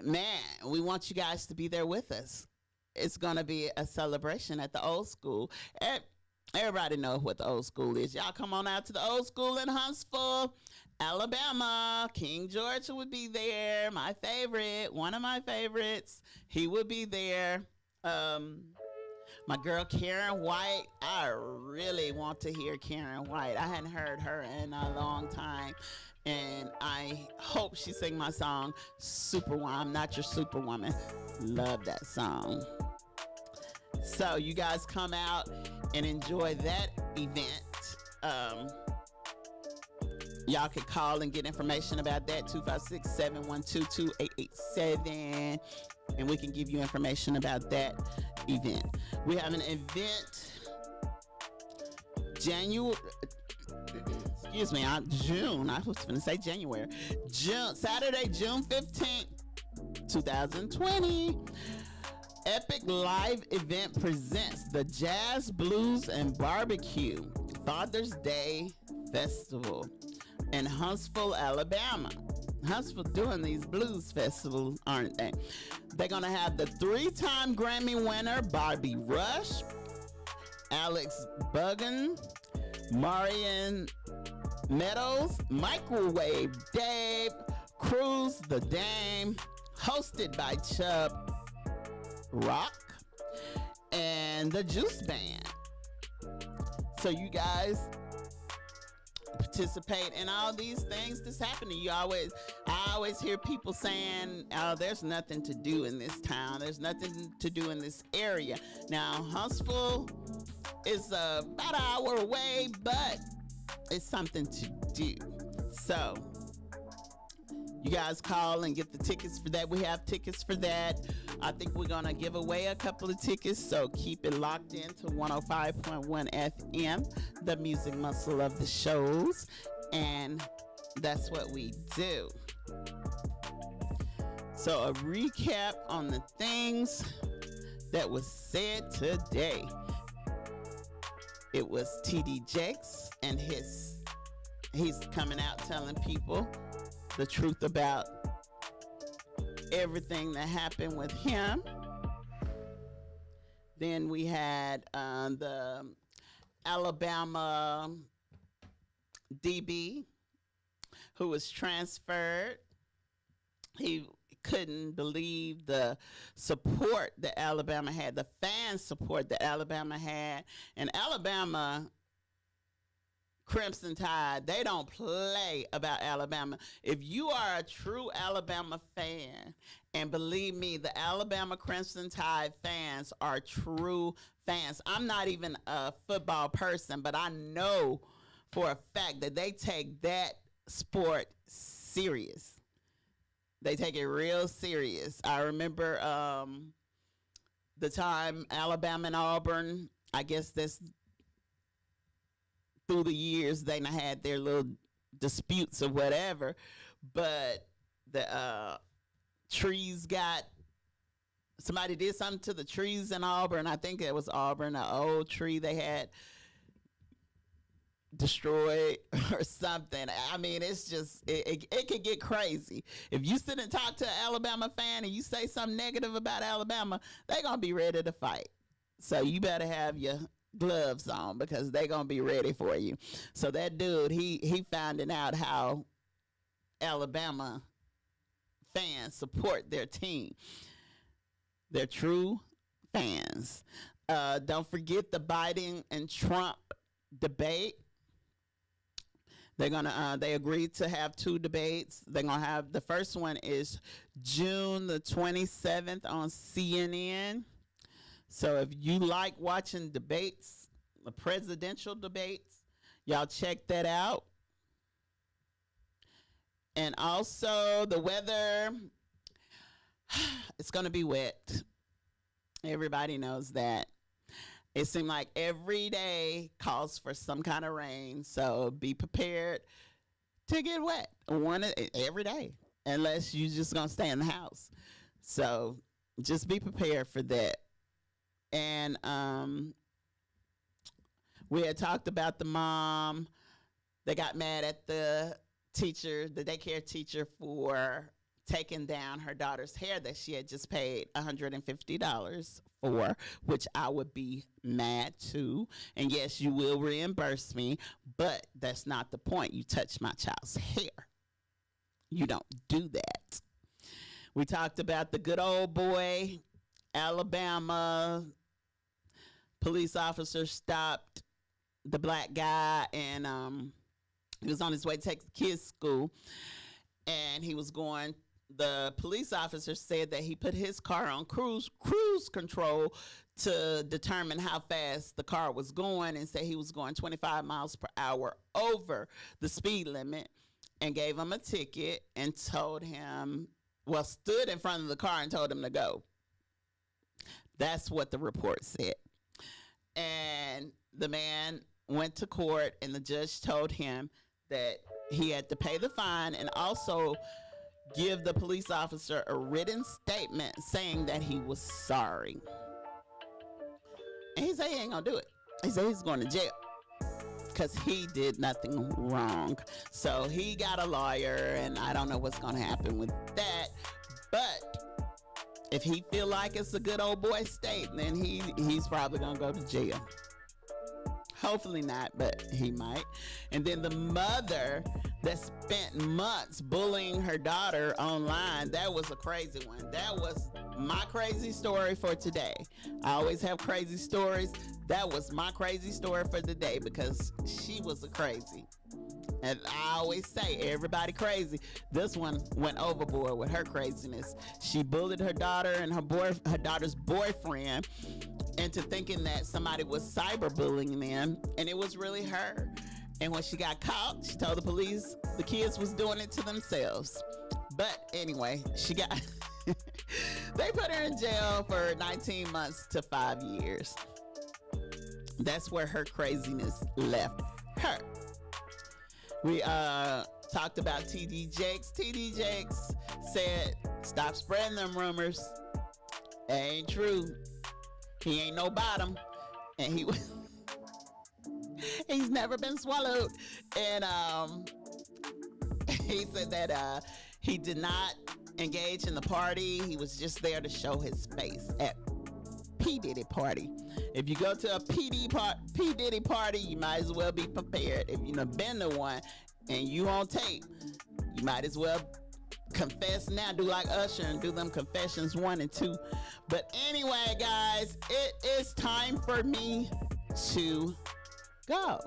man, we want you guys to be there with us. It's going to be a celebration at the Old School. Everybody knows what the Old School is. Y'all come on out to the Old School in Huntsville, Alabama. King George would be there. My favorite, one of my favorites. He would be there. My girl Karen White, I really want to hear Karen White. I hadn't heard her in a long time, and I hope she sing my song Superwoman. I'm Not Your Superwoman. Love that song. So you guys come out and enjoy that event. Y'all can call and get information about that, 256-712-2887, and we can give you information about that event. We have an event June. I was going to say January. Saturday, June 15th, 2020. Epic Live Event presents the Jazz, Blues, and Barbecue Father's Day Festival in Huntsville, Alabama. Huntsville doing these blues festivals, aren't they? They're going to have the 3-time Grammy winner, Bobby Rush, Alex Buggen, Marion Meadows, Microwave Dave, Cruz the Dame, hosted by Chubb Rock and the Juice Band. So you guys participate in all these things that's happening. I always hear people saying, oh, there's nothing to do in this town. There's nothing to do in this area. Now, Huntsville is about an hour away, but it's something to do. So you guys call and get the tickets for that. We have tickets for that. I think we're going to give away a couple of tickets, so keep it locked into 105.1 FM, the music muscle of the shows, and that's what we do. So a recap on the things that was said today. It was TD Jakes, and he's coming out telling people the truth about everything that happened with him. Then we had the Alabama DB who was transferred. He couldn't believe the support that Alabama had, the fan support that Alabama had. And Alabama Crimson Tide, they don't play about Alabama. If you are a true Alabama fan, and believe me, the Alabama Crimson Tide fans are true fans. I'm not even a football person, but I know for a fact that they take that sport serious. They take it real serious. I remember the time Alabama and Auburn, I guess that's through the years, they had their little disputes or whatever, but the trees somebody did something to the trees in Auburn. I think it was Auburn, an old tree they had destroyed or something. I mean, it's just, it can get crazy. If you sit and talk to an Alabama fan and you say something negative about Alabama, they're going to be ready to fight. So you better have your gloves on because they're going to be ready for you. So that dude, he finding out how Alabama fans support their team. They're true fans. Don't forget the Biden and Trump debate. They agreed to have 2 debates. They're gonna have, the first one is June the 27th on CNN. So if you like watching debates, the presidential debates, y'all check that out. And also the weather, it's gonna be wet. Everybody knows that. It seems like every day calls for some kind of rain, so be prepared to get wet every day, unless you just gonna stay in the house. So just be prepared for that. And we had talked about the mom that got mad at the daycare teacher, for taking down her daughter's hair that she had just paid $150 for, which I would be mad too. And yes, you will reimburse me, but that's not the point. You touch my child's hair. You don't do that. We talked about the good old boy, Alabama. Police officer stopped the black guy, and he was on his way to take the kids to school, and the police officer said that he put his car on cruise control to determine how fast the car was going, and said he was going 25 miles per hour over the speed limit, and gave him a ticket and stood in front of the car and told him to go. That's what the report said. And the man went to court, and the judge told him that he had to pay the fine and also give the police officer a written statement saying that he was sorry. And he said he ain't gonna do it. He said he's going to jail because he did nothing wrong. So he got a lawyer, and I don't know what's gonna happen with that. But if he feel like it's a good old boy state, then he's probably gonna go to jail. Hopefully not, but he might. And then the mother that spent months bullying her daughter online, that was a crazy one. That was my crazy story for today. I always have crazy stories. That was my crazy story for the day, because she was a crazy. And I always say, everybody crazy. This one went overboard with her craziness. She bullied her daughter and her daughter's boyfriend into thinking that somebody was cyberbullying them, and it was really her. And when she got caught, she told the police the kids was doing it to themselves. But anyway, she got they put her in jail for 19 months to 5 years. That's where her craziness left her. We talked about TD Jakes. TD Jakes said, stop spreading them rumors. It ain't true. He ain't no bottom. And he's never been swallowed. And he said that he did not engage in the party. He was just there to show his face at P. Diddy party. If you go to a P. Diddy party, you might as well be prepared. If you've been to one and you on tape, you might as well confess now. Do like Usher and do them confessions 1 and 2. But anyway, guys, it is time for me to go.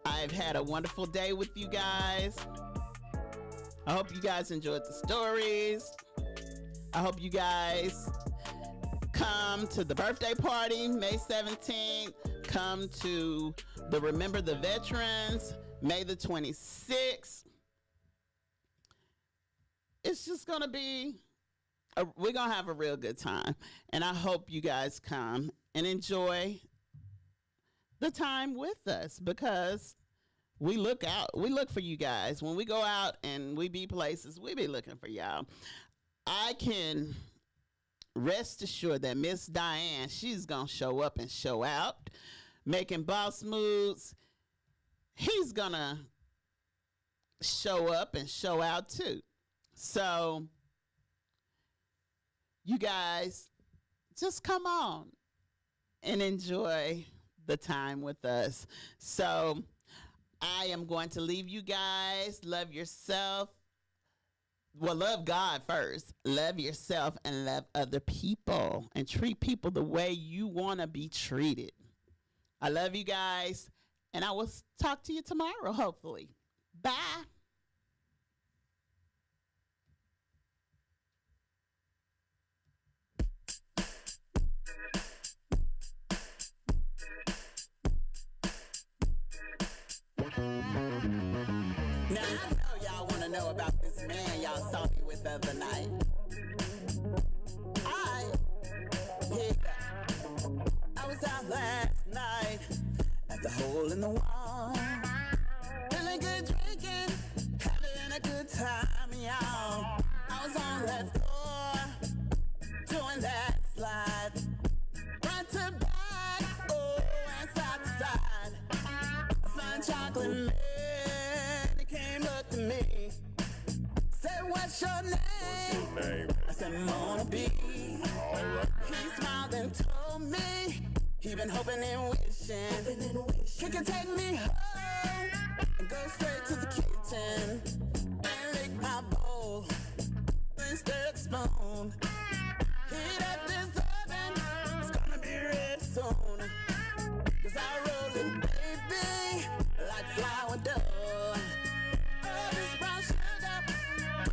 I've had a wonderful day with you guys. I hope you guys enjoyed the stories. I hope you guys come to the birthday party May 17th. Come to the Remember the Veterans May the 26th. It's just going to be, we're going to have a real good time. And I hope you guys come and enjoy the time with us, because we look for you guys. When we go out and we be places, we be looking for y'all. I can rest assured that Miss Diane, she's going to show up and show out. Making Boss Moods, he's going to show up and show out too. So you guys just come on and enjoy the time with us. So I am going to leave you guys. Love yourself. Well, love God first. Love yourself and love other people, and treat people the way you want to be treated. I love you guys, And I will talk to you tomorrow, hopefully. Bye. Now I know y'all wanna know about this man y'all saw me with the other night. I was out last night at the hole in the wall, feeling good, drinking, having a good time, y'all. I was on that floor, doing that slide, front to back, oh, and side to side. A fun chocolate man, he came up to me, said, "What's your name?" I said, "Mona B." He smiled and told me he been hoping and wishing he could take me home and go straight to the kitchen and lick my bowl and stir the spoon.